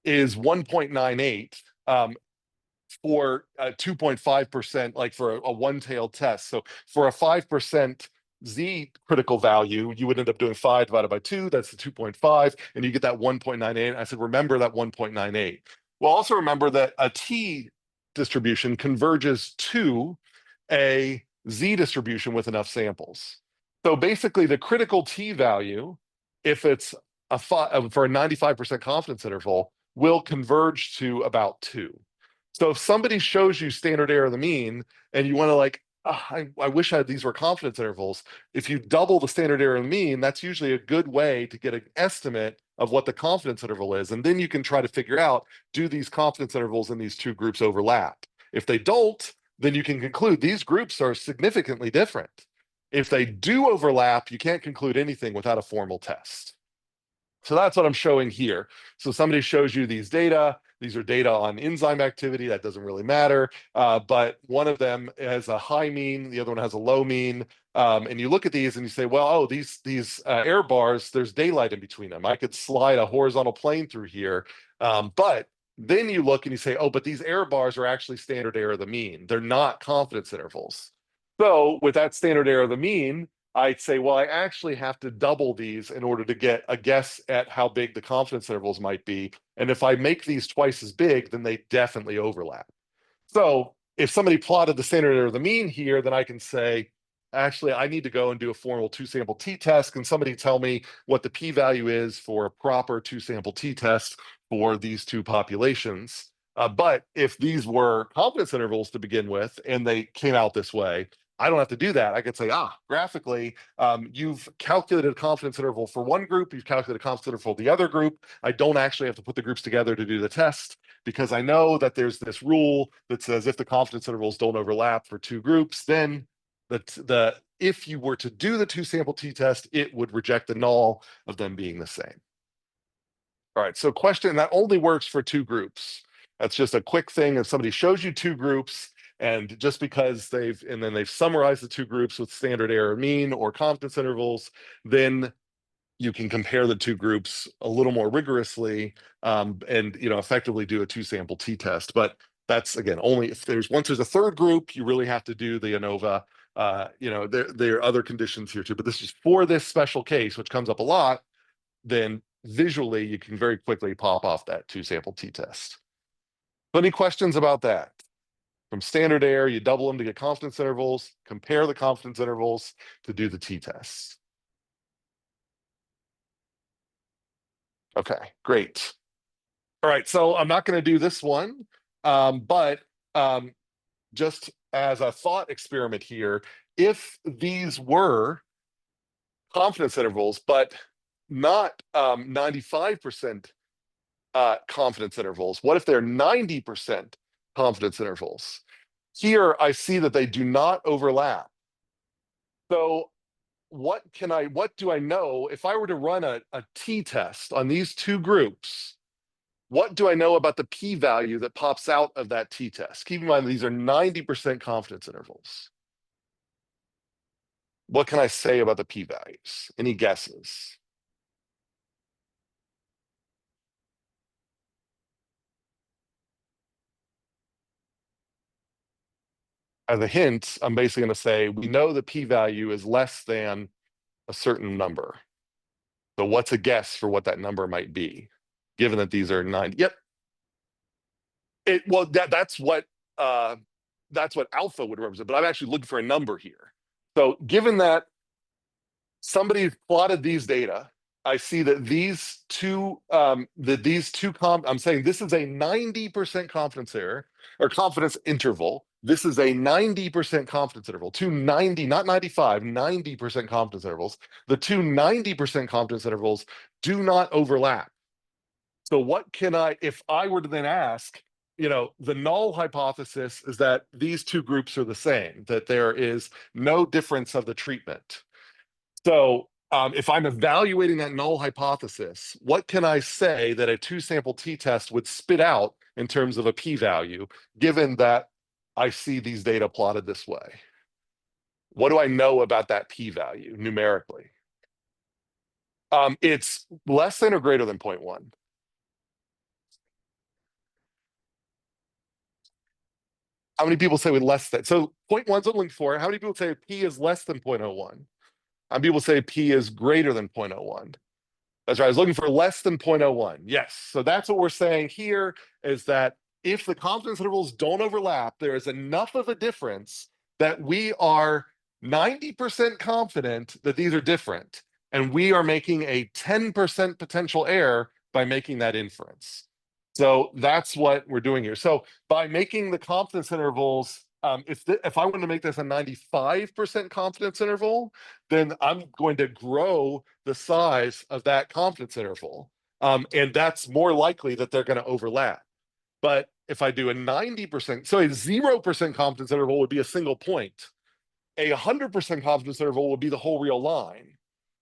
is 1.98 for 2.5%, like for a one-tailed test. So for a 5% z critical value, you would end up doing 5 divided by 2, that's the 2.5, and you get that 1.98. I said, remember that 1.98. Well, also remember that a t distribution converges to a z distribution with enough samples. So basically the critical t value, if it's for a 95% confidence interval, will converge to about 2. So if somebody shows you standard error of the mean and you want to like, I wish these were confidence intervals. If you double the standard error of the mean, that's usually a good way to get an estimate of what the confidence interval is. And then you can try to figure out, do these confidence intervals in these two groups overlap? If they don't, then you can conclude these groups are significantly different. If they do overlap, you can't conclude anything without a formal test. So that's what I'm showing here. So somebody shows you these data. These are data on enzyme activity. That doesn't really matter. But one of them has a high mean. The other one has a low mean. And you look at these and you say, well, oh, these error bars, there's daylight in between them. I could slide a horizontal plane through here. But then you look and you say, oh, but these error bars are actually standard error of the mean. They're not confidence intervals. So with that standard error of the mean, I'd say, well, I actually have to double these in order to get a guess at how big the confidence intervals might be. And if I make these twice as big, then they definitely overlap. So if somebody plotted the standard error of the mean here, then I can say, actually, I need to go and do a formal two-sample t-test. Can somebody tell me what the p-value is for a proper two-sample t-test for these two populations? But if these were confidence intervals to begin with, and they came out this way, I don't have to do that. I could say, graphically, you've calculated a confidence interval for one group, you've calculated a confidence interval for the other group. I don't actually have to put the groups together to do the test because I know that there's this rule that says if the confidence intervals don't overlap for two groups, then if you were to do the two-sample t-test, it would reject the null of them being the same. All right, so question that only works for two groups. That's just a quick thing. If somebody shows you two groups, and just because they've summarized the two groups with standard error mean or confidence intervals, then you can compare the two groups a little more rigorously and effectively do a two-sample t-test. But that's again only if once there's a third group, you really have to do the ANOVA. There are other conditions here too, but this is for this special case, which comes up a lot. Then visually, you can very quickly pop off that two-sample t-test. Any questions about that? From standard error, you double them to get confidence intervals, compare the confidence intervals to do the t-tests. Okay, great. All right, so I'm not going to do this one, but just as a thought experiment here, if these were confidence intervals, but not 95% confidence intervals, what if they're 90% confidence intervals? Here, I see that they do not overlap. So what do I know if I were to run a t-test on these two groups? What do I know about the p-value that pops out of that t-test? Keep in mind, these are 90% confidence intervals. What can I say about the p-values? Any guesses? As a hint, I'm basically going to say, we know the p-value is less than a certain number. So what's a guess for what that number might be, given that these are 90? Yep. That's what alpha would represent, but I'm actually looking for a number here. So given that somebody plotted these data, I see that I'm saying this is a 90% confidence error or confidence interval. This is a 90% confidence interval, two 90, not 95, 90% confidence intervals. The two 90% confidence intervals do not overlap. So what can if I were to then ask, the null hypothesis is that these two groups are the same, that there is no difference of the treatment. So if I'm evaluating that null hypothesis, what can I say that a two-sample t-test would spit out in terms of a p-value, given that I see these data plotted this way? What do I know about that p-value numerically? It's less than or greater than 0.1. How many people say with less than? So 0.1 is a link for it. How many people say p is less than 0.01? How many people say p is greater than 0.01? That's right. I was looking for less than 0.01. Yes. So that's what we're saying here is that if the confidence intervals don't overlap, there is enough of a difference that we are 90% confident that these are different. And we are making a 10% potential error by making that inference. So that's what we're doing here. So by making the confidence intervals, if I want to make this a 95% confidence interval, then I'm going to grow the size of that confidence interval. And that's more likely that they're going to overlap. But if I do a 90%, so a 0% confidence interval would be a single point. A 100% confidence interval would be the whole real line.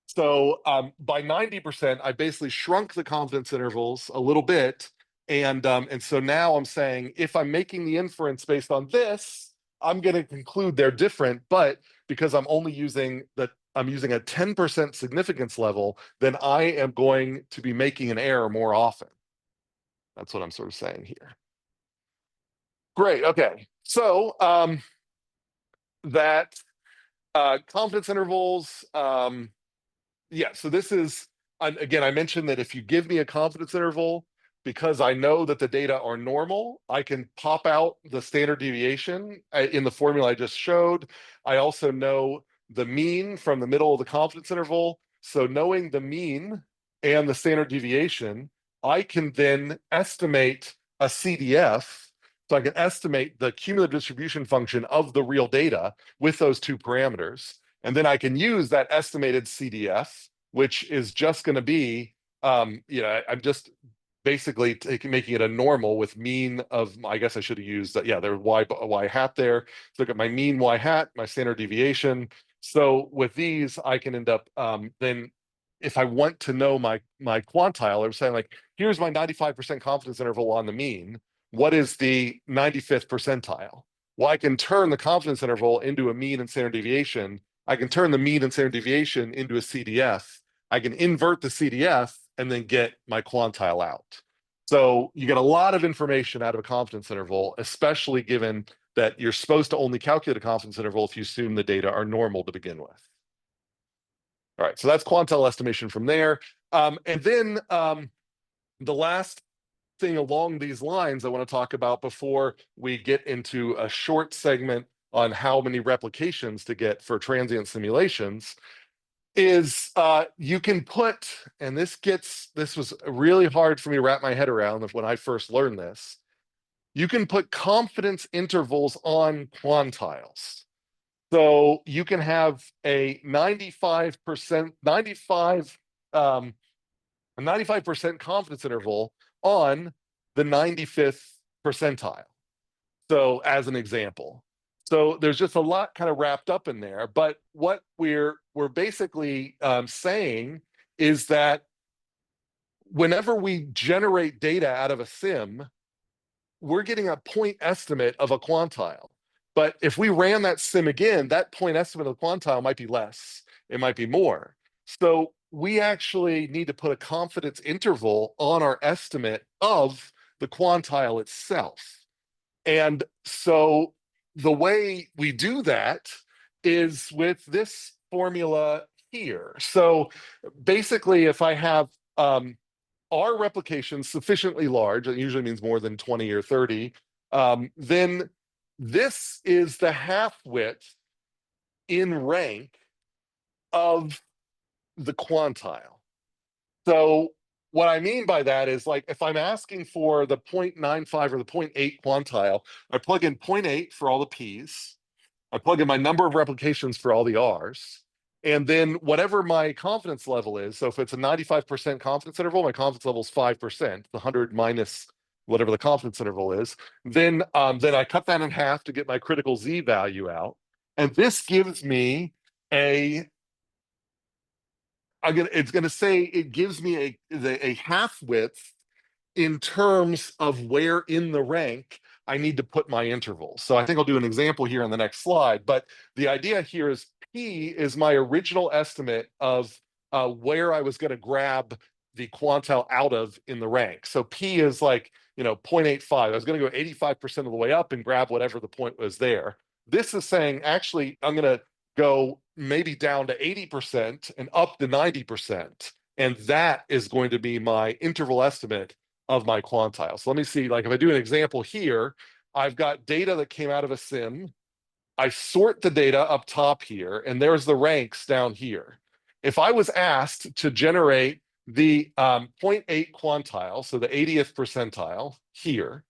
So by 90%, I basically shrunk the confidence intervals a little bit. And so now I'm saying if I'm making the inference based on this, I'm going to conclude they're different. But because I'm using a 10% significance level, then I am going to be making an error more often. That's what I'm sort of saying here. Great. Okay. So that confidence intervals. Yeah, so this is, again, I mentioned that if you give me a confidence interval, because I know that the data are normal, I can pop out the standard deviation in the formula I just showed. I also know the mean from the middle of the confidence interval. So knowing the mean and the standard deviation, I can then estimate a CDF. So I can estimate the cumulative distribution function of the real data with those two parameters. And then I can use that estimated CDF, which is just going to be, I'm just basically making it a normal with mean of, I guess I should have used that. Yeah, there's y hat there. So look at my mean y hat, my standard deviation. So with these, I can end up then, if I want to know my quantile, I'm saying like, here's my 95% confidence interval on the mean. What is the 95th percentile? Well, I can turn the confidence interval into a mean and standard deviation. I can turn the mean and standard deviation into a CDF. I can invert the CDF and then get my quantile out. So you get a lot of information out of a confidence interval, especially given that you're supposed to only calculate a confidence interval if you assume the data are normal to begin with. All right, so that's quantile estimation from there. And then the last thing along these lines I want to talk about before we get into a short segment on how many replications to get for transient simulations is you can put, and this was really hard for me to wrap my head around when I first learned this. You can put confidence intervals on quantiles. So you can have a 95% confidence interval on the 95th percentile. So as an example. So there's just a lot kind of wrapped up in there. But what we're basically saying is that whenever we generate data out of a sim, we're getting a point estimate of a quantile. But if we ran that sim again, that point estimate of the quantile might be less. It might be more. So we actually need to put a confidence interval on our estimate of the quantile itself. And so the way we do that is with this formula here. So basically, if I have R replications sufficiently large, it usually means more than 20 or 30, then this is the half width in rank of the quantile. So what I mean by that is, like, if I'm asking for the 0.95 or the 0.8 quantile, I plug in 0.8 for all the P's. I plug in my number of replications for all the R's. And then whatever my confidence level is, so if it's a 95% confidence interval, my confidence level is 5%, the 100 minus whatever the confidence interval is, then I cut that in half to get my critical Z value out. And this gives me it's going to say it gives me a half width in terms of where in the rank I need to put my intervals. So I think I'll do an example here on the next slide, but the idea here is P is my original estimate of where I was going to grab the quantile out of in the rank. So P is like, 0.85. I was going to go 85% of the way up and grab whatever the point was there. This is saying, actually, I'm going to go maybe down to 80% and up to 90%. And that is going to be my interval estimate of my quantile. So let me see, like if I do an example here, I've got data that came out of a sim. I sort the data up top here, and there's the ranks down here. If I was asked to generate the 0.8 quantile, so the 80th percentile here,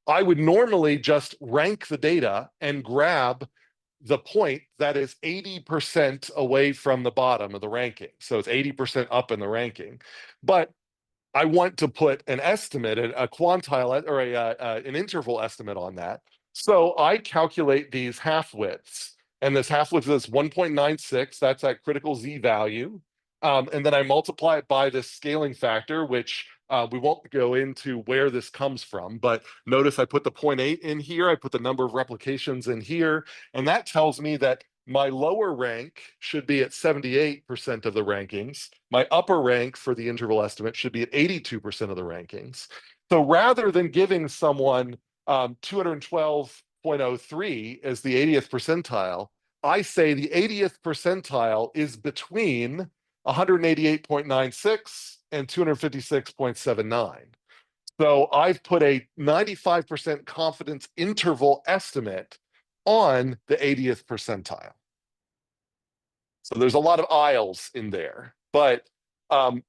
I would normally just rank the data and grab the point that is 80% away from the bottom of the ranking. So it's 80% up in the ranking. But I want to put an estimate, a quantile or an interval estimate on that. So I calculate these half widths, and this half width is 1.96. That's that critical Z value. And then I multiply it by this scaling factor, which we won't go into where this comes from, but notice I put the 0.8 in here, I put the number of replications in here, and that tells me that my lower rank should be at 78% of the rankings. My upper rank for the interval estimate should be at 82% of the rankings. So rather than giving someone 212.03 as the 80th percentile, I say the 80th percentile is between 188.96 and 256.79. So I've put a 95% confidence interval estimate on the 80th percentile. So there's a lot of aisles in there. But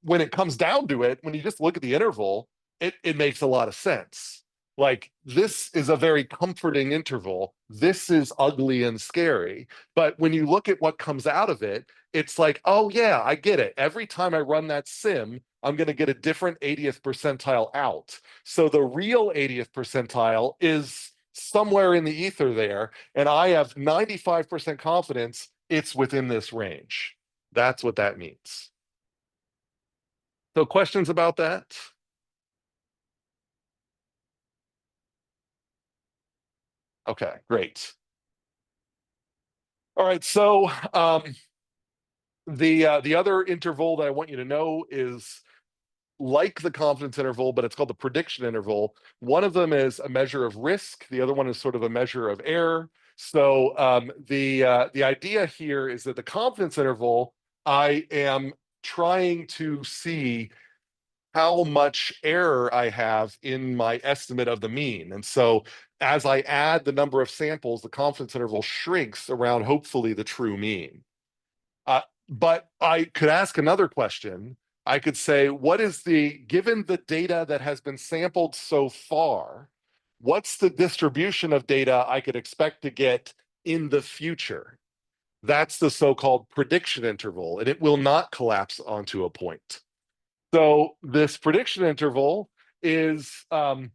when it comes down to it, when you just look at the interval, it makes a lot of sense. Like, this is a very comforting interval. This is ugly and scary. But when you look at what comes out of it, it's like, oh yeah, I get it. Every time I run that sim, I'm going to get a different 80th percentile out. So the real 80th percentile is somewhere in the ether there, and I have 95% confidence it's within this range. That's what that means. So questions about that? Okay, great. All right, so the other interval that I want you to know is like the confidence interval, but it's called the prediction interval. One of them is a measure of risk. The other one is sort of a measure of error. So the idea here is that the confidence interval, I am trying to see how much error I have in my estimate of the mean. And so as I add the number of samples, the confidence interval shrinks around hopefully the true mean. But I could ask another question. I could say, given the data that has been sampled so far, what's the distribution of data I could expect to get in the future? That's the so-called prediction interval, and it will not collapse onto a point. So this prediction interval is, so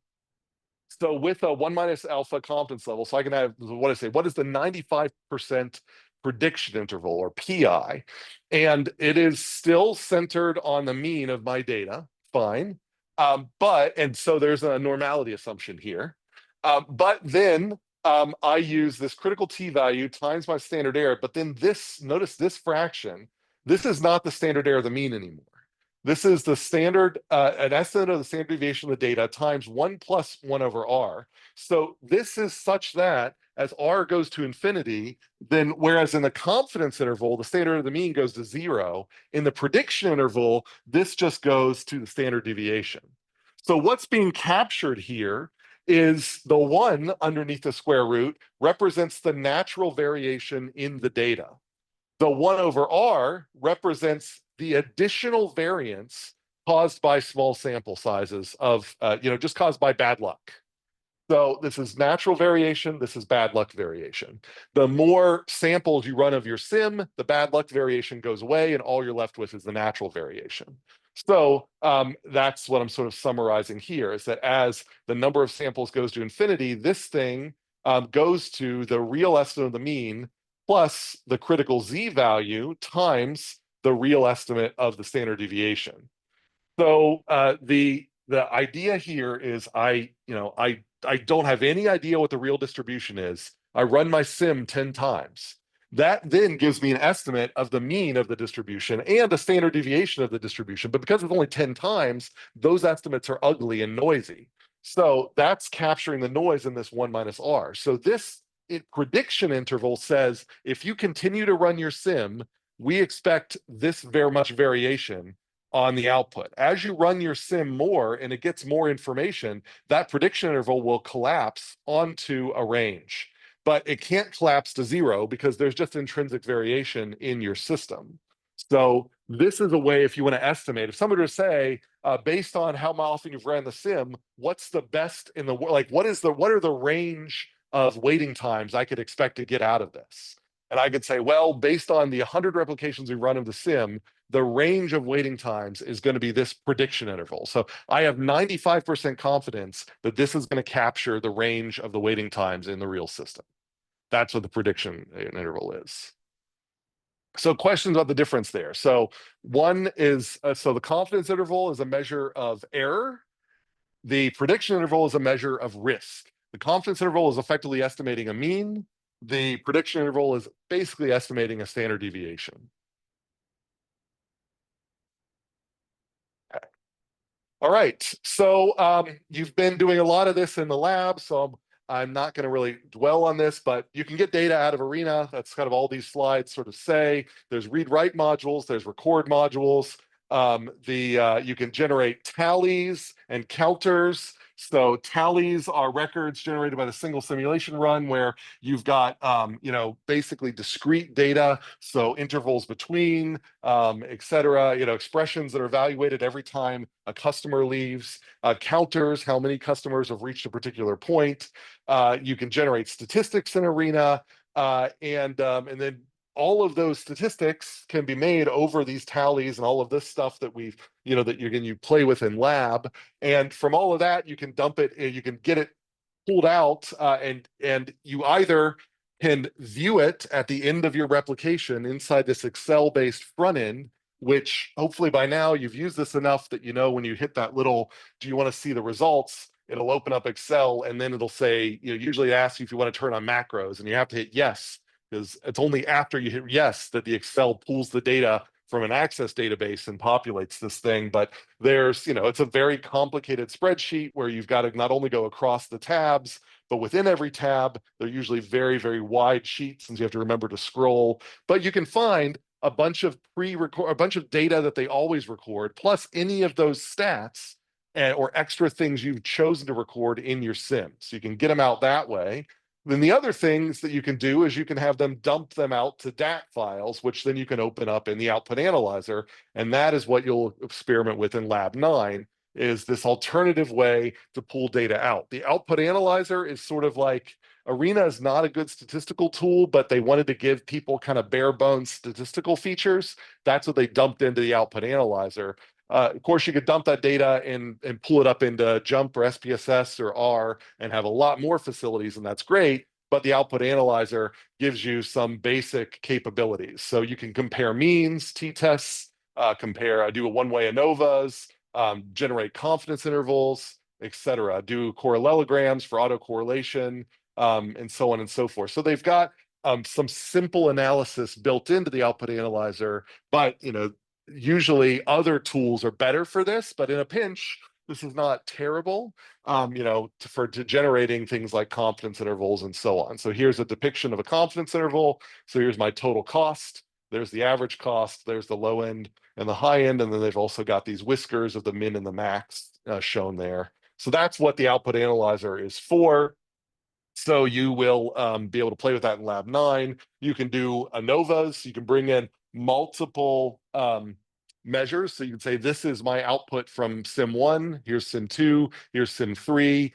with a 1 minus alpha confidence level, so I can have, what I say, what is the 95% prediction interval, or PI? And it is still centered on the mean of my data, fine. And so there's a normality assumption here. But then I use this critical T value times my standard error, but then notice this fraction, this is not the standard error of the mean anymore. This is the standard, an estimate of the standard deviation of the data times 1 plus 1 over r. So this is such that as r goes to infinity, then whereas in the confidence interval, the standard of the mean goes to 0, in the prediction interval, this just goes to the standard deviation. So what's being captured here is the 1 underneath the square root represents the natural variation in the data. The 1 over r represents the additional variance caused by small sample sizes of, just caused by bad luck. So this is natural variation. This is bad luck variation. The more samples you run of your sim, the bad luck variation goes away, and all you're left with is the natural variation. So that's what I'm sort of summarizing here, is that as the number of samples goes to infinity, this thing goes to the real estimate of the mean plus the critical z value times the real estimate of the standard deviation. So the idea here is I don't have any idea what the real distribution is. I run my sim 10 times. That then gives me an estimate of the mean of the distribution and a standard deviation of the distribution. But because it's only 10 times, those estimates are ugly and noisy. So that's capturing the noise in this 1 minus r. So this prediction interval says if you continue to run your sim, we expect this very much variation on the output. As you run your sim more and it gets more information, that prediction interval will collapse onto a range. But it can't collapse to zero because there's just intrinsic variation in your system. So this is a way, if you want to estimate, if somebody were to say, based on how often you've ran the sim, what's the best in the world? Like, what are the range of waiting times I could expect to get out of this? And I could say, well, based on the 100 replications we run of the sim, the range of waiting times is going to be this prediction interval. So I have 95% confidence that this is going to capture the range of the waiting times in the real system. That's what the prediction interval is. So questions about the difference there. So one is, so the confidence interval is a measure of error. The prediction interval is a measure of risk. The confidence interval is effectively estimating a mean. The prediction interval is basically estimating a standard deviation. All right, so you've been doing a lot of this in the lab, so I'm not going to really dwell on this, but you can get data out of Arena. That's kind of all these slides sort of say. There's read-write modules, there's record modules. You can generate tallies and counters. So tallies are records generated by the single simulation run where you've got, basically discrete data, so intervals between, et cetera, expressions that are evaluated every time a customer leaves, counters, how many customers have reached a particular point. You can generate statistics in Arena, and then all of those statistics can be made over these tallies and all of this stuff that we've, that you play with in lab. And from all of that, you can dump it, you can get it pulled out, and you either can view it at the end of your replication inside this Excel-based front end, which hopefully by now you've used this enough that when you hit that little, do you want to see the results? It'll open up Excel and then it'll say, usually it asks you if you want to turn on macros and you have to hit yes, because it's only after you hit yes that the Excel pulls the data from an Access database and populates this thing. But there's, it's a very complicated spreadsheet where you've got to not only go across the tabs, but within every tab, they're usually very, very wide sheets, and you have to remember to scroll. But you can find a bunch of a bunch of data that they always record, plus any of those stats or extra things you've chosen to record in your sim. So you can get them out that way. Then the other things that you can do is you can have them dump them out to DAT files, which then you can open up in the output analyzer. And that is what you'll experiment with in Lab 9, is this alternative way to pull data out. The output analyzer is sort of like, Arena is not a good statistical tool, but they wanted to give people kind of bare bones statistical features. That's what they dumped into the output analyzer. Of course, you could dump that data and pull it up into JMP or SPSS or R and have a lot more facilities, and that's great. But the output analyzer gives you some basic capabilities. So you can compare means, t-tests, do a one-way ANOVAs, generate confidence intervals, et cetera, do correlograms for autocorrelation, and so on and so forth. So they've got some simple analysis built into the output analyzer, but usually other tools are better for this, but in a pinch, this is not terrible, for generating things like confidence intervals and so on. So here's a depiction of a confidence interval. So here's my total cost. There's the average cost. There's the low end and the high end. And then they've also got these whiskers of the min and the max shown there. So that's what the output analyzer is for. So you will be able to play with that in Lab 9. You can do ANOVAs. You can bring in multiple measures. So you can say, this is my output from Sim 1, here's Sim 2, here's Sim 3.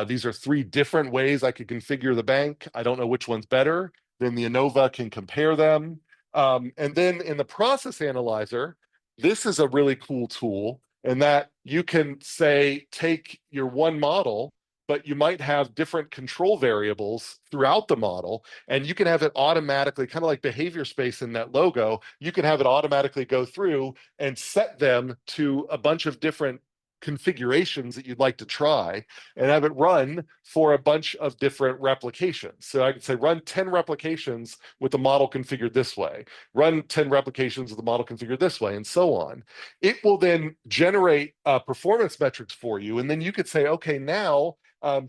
These are three different ways I could configure the bank. I don't know which one's better. Then the ANOVA can compare them. And then in the process analyzer, this is a really cool tool in that you can say, take your one model, but you might have different control variables throughout the model, and you can have it automatically, kind of like behavior space in that logo, you can have it automatically go through and set them to a bunch of different configurations that you'd like to try and have it run for a bunch of different replications. So I could say run 10 replications with the model configured this way, run 10 replications with the model configured this way, and so on. It will then generate performance metrics for you. And then you could say, okay, now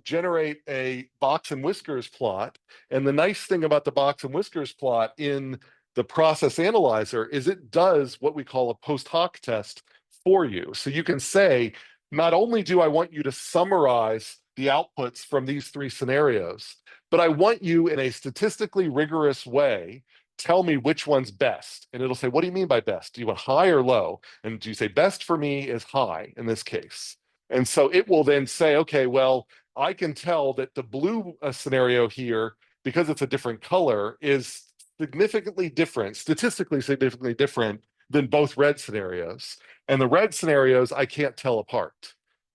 generate a box and whiskers plot. And the nice thing about the box and whiskers plot in the process analyzer is it does what we call a post hoc test for you. So you can say, not only do I want you to summarize the outputs from these three scenarios, but I want you in a statistically rigorous way, tell me which one's best. And it'll say, what do you mean by best? Do you want high or low? And do you say best for me is high in this case? And so it will then say, okay, well, I can tell that the blue scenario here, because it's a different color, is significantly different, statistically significantly different than both red scenarios. And the red scenarios, I can't tell apart.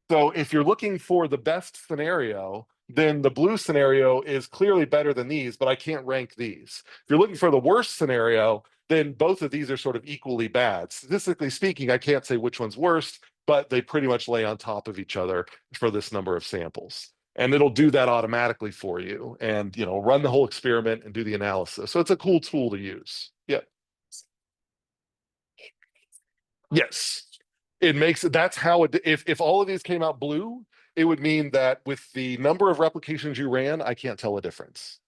So if you're looking for the best scenario, then the blue scenario is clearly better than these, but I can't rank these. If you're looking for the worst scenario, then both of these are sort of equally bad. Statistically speaking, I can't say which one's worst, but they pretty much lay on top of each other for this number of samples. And it'll do that automatically for you and, you know, run the whole experiment and do the analysis. So it's a cool tool to use. Yeah. Yes. It makes it, that's how it, if all of these came out blue, it would mean that with the number of replications you ran, I can't tell a difference.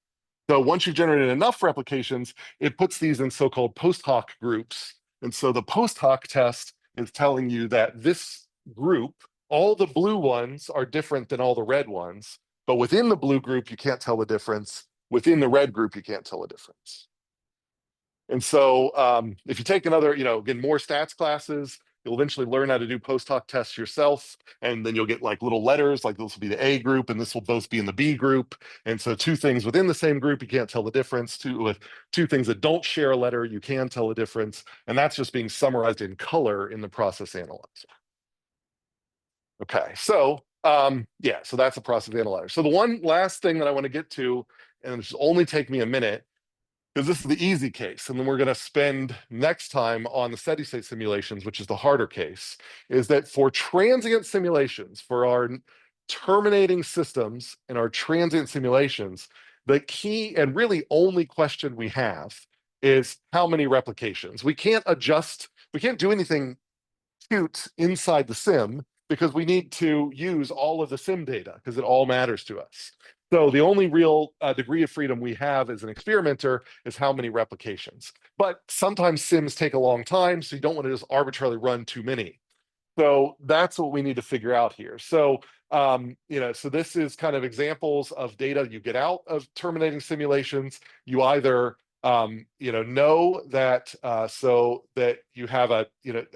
So once you've generated enough replications, it puts these in so-called post hoc groups. And so the post hoc test is telling you that this group, all the blue ones are different than all the red ones, but within the blue group, you can't tell the difference. Within the red group, you can't tell the difference. And so if you take another, you know, again, more stats classes, you'll eventually learn how to do post hoc tests yourself. And then you'll get like little letters, like this will be the A group and this will both be in the B group. And so two things within the same group, you can't tell the difference. With two things that don't share a letter, you can tell the difference. And that's just being summarized in color in the process analyzer. Okay, so yeah, so that's a process analyzer. So the one last thing that I want to get to, and it's only take me a minute, because this is the easy case, and then we're going to spend next time on the steady state simulations, which is the harder case, is that for transient simulations, for our terminating systems and our transient simulations, the key and really only question we have is how many replications. We can't adjust, we can't do anything cute inside the sim because we need to use all of the sim data because it all matters to us. So the only real degree of freedom we have as an experimenter is how many replications. But sometimes sims take a long time, so you don't want to just arbitrarily run too many. So that's what we need to figure out here. So, you know, so this is kind of examples of data you get out of terminating simulations. You either you know that so that you have a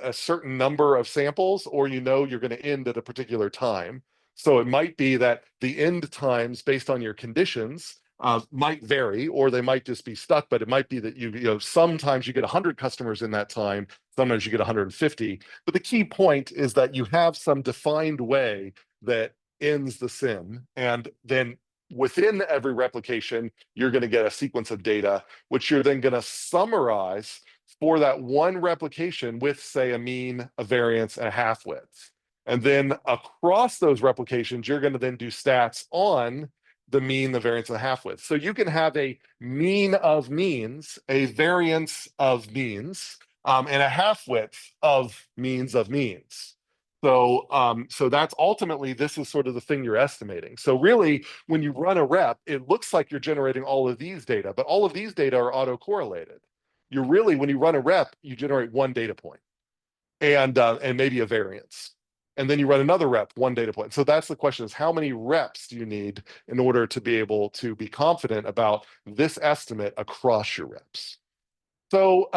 a certain number of samples, or you know you're going to end at a particular time. So it might be that the end times based on your conditions might vary, or they might just be stuck. But it might be that you know sometimes you get 100 customers in that time, sometimes you get 150. But the key point is that you have some defined way that ends the sim, and then within every replication, you're going to get a sequence of data, which you're then going to summarize for that one replication with, say, a mean, a variance, and a half width. And then across those replications, you're going to then do stats on the mean, the variance, and the half width. So you can have a mean of means, a variance of means, and a half width of means of means. So, so that's ultimately, this is sort of the thing you're estimating. So really, when you run a rep, it looks like you're generating all of these data, but all of these data are autocorrelated. You're really, when you run a rep, you generate one data point and maybe a variance. And then you run another rep, one data point. So that's the question, is how many reps do you need in order to be able to be confident about this estimate across your reps? So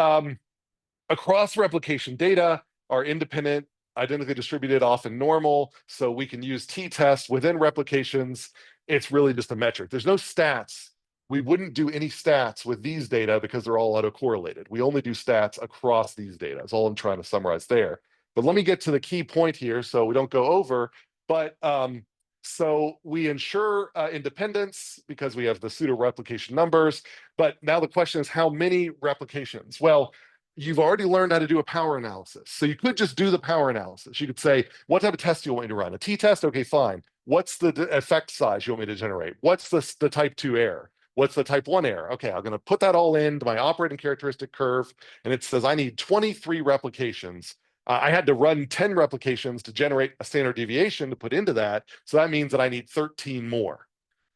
across replication data are independent identically distributed, often normal. So we can use t-test within replications. It's really just a metric. There's no stats. We wouldn't do any stats with these data because they're all autocorrelated. We only do stats across these data. That's all I'm trying to summarize there. But let me get to the key point here so we don't go over. But so we ensure independence because we have the pseudo replication numbers. But now the question is, how many replications? Well, you've already learned how to do a power analysis. So you could just do the power analysis. You could say, what type of test do you want me to run? A t-test? Okay, fine. What's the effect size you want me to generate? What's the type 2 error? What's the type 1 error? Okay, I'm going to put that all into my operating characteristic curve, and it says I need 23 replications. I had to run 10 replications to generate a standard deviation to put into that. So that means that I need 13 more.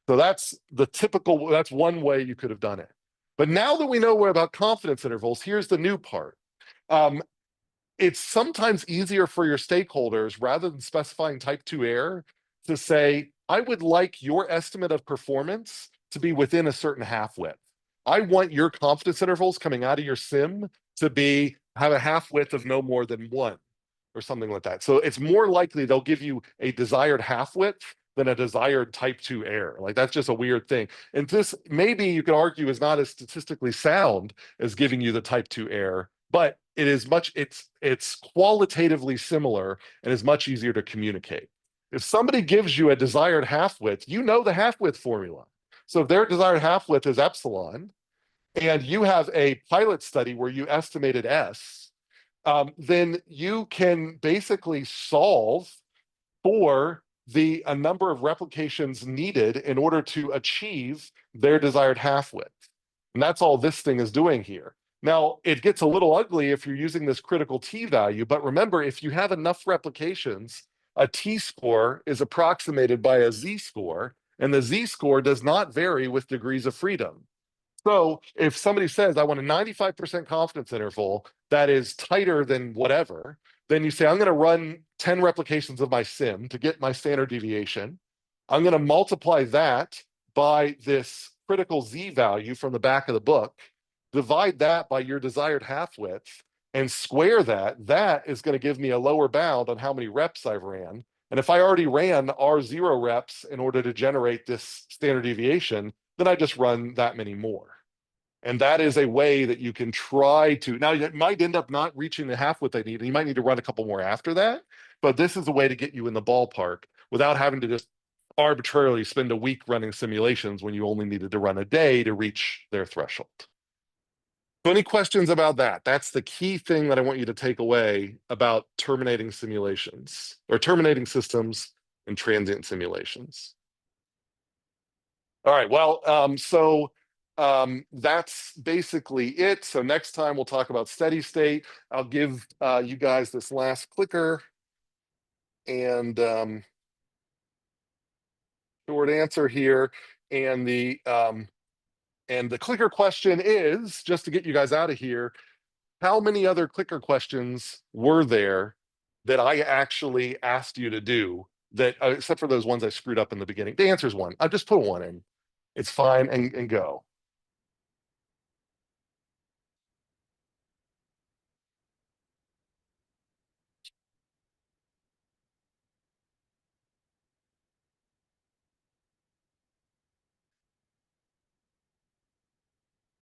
So that's the typical, that's one way you could have done it. But now that we know about confidence intervals, here's the new part. It's sometimes easier for your stakeholders, rather than specifying type 2 error, to say, I would like your estimate of performance to be within a certain half width. I want your confidence intervals coming out of your sim to have a half width of no more than 1 or something like that. So it's more likely they'll give you a desired half width than a desired type 2 error. Like, that's just a weird thing. And this, maybe you could argue, is not as statistically sound as giving you the type 2 error, but it is it's qualitatively similar and is much easier to communicate. If somebody gives you a desired half width, you know the half width formula. So if their desired half width is epsilon, and you have a pilot study where you estimated S, then you can basically solve for a number of replications needed in order to achieve their desired half width. And that's all this thing is doing here. Now, it gets a little ugly if you're using this critical t value, but remember, if you have enough replications, a t-score is approximated by a z-score, and the z-score does not vary with degrees of freedom. So if somebody says, I want a 95% confidence interval that is tighter than whatever, then you say, I'm going to run 10 replications of my sim to get my standard deviation. I'm going to multiply that by this critical z value from the back of the book, divide that by your desired half width, and square that. That is going to give me a lower bound on how many reps I've ran. And if I already ran R0 reps in order to generate this standard deviation, then I just run that many more. And that is a way that you can try to, now you might end up not reaching the half width they need, and you might need to run a couple more after that, but this is a way to get you in the ballpark without having to just arbitrarily spend a week running simulations when you only needed to run a day to reach their threshold. So any questions about that? That's the key thing that I want you to take away about terminating simulations, or terminating systems and transient simulations. All right, well, that's basically it. So next time we'll talk about steady state. I'll give you guys this last clicker, and short answer here. And the clicker question is, just to get you guys out of here, how many other clicker questions were there that I actually asked you to do that, except for those ones I screwed up in the beginning? The answer is 1. I just put 1 in. It's fine, and go.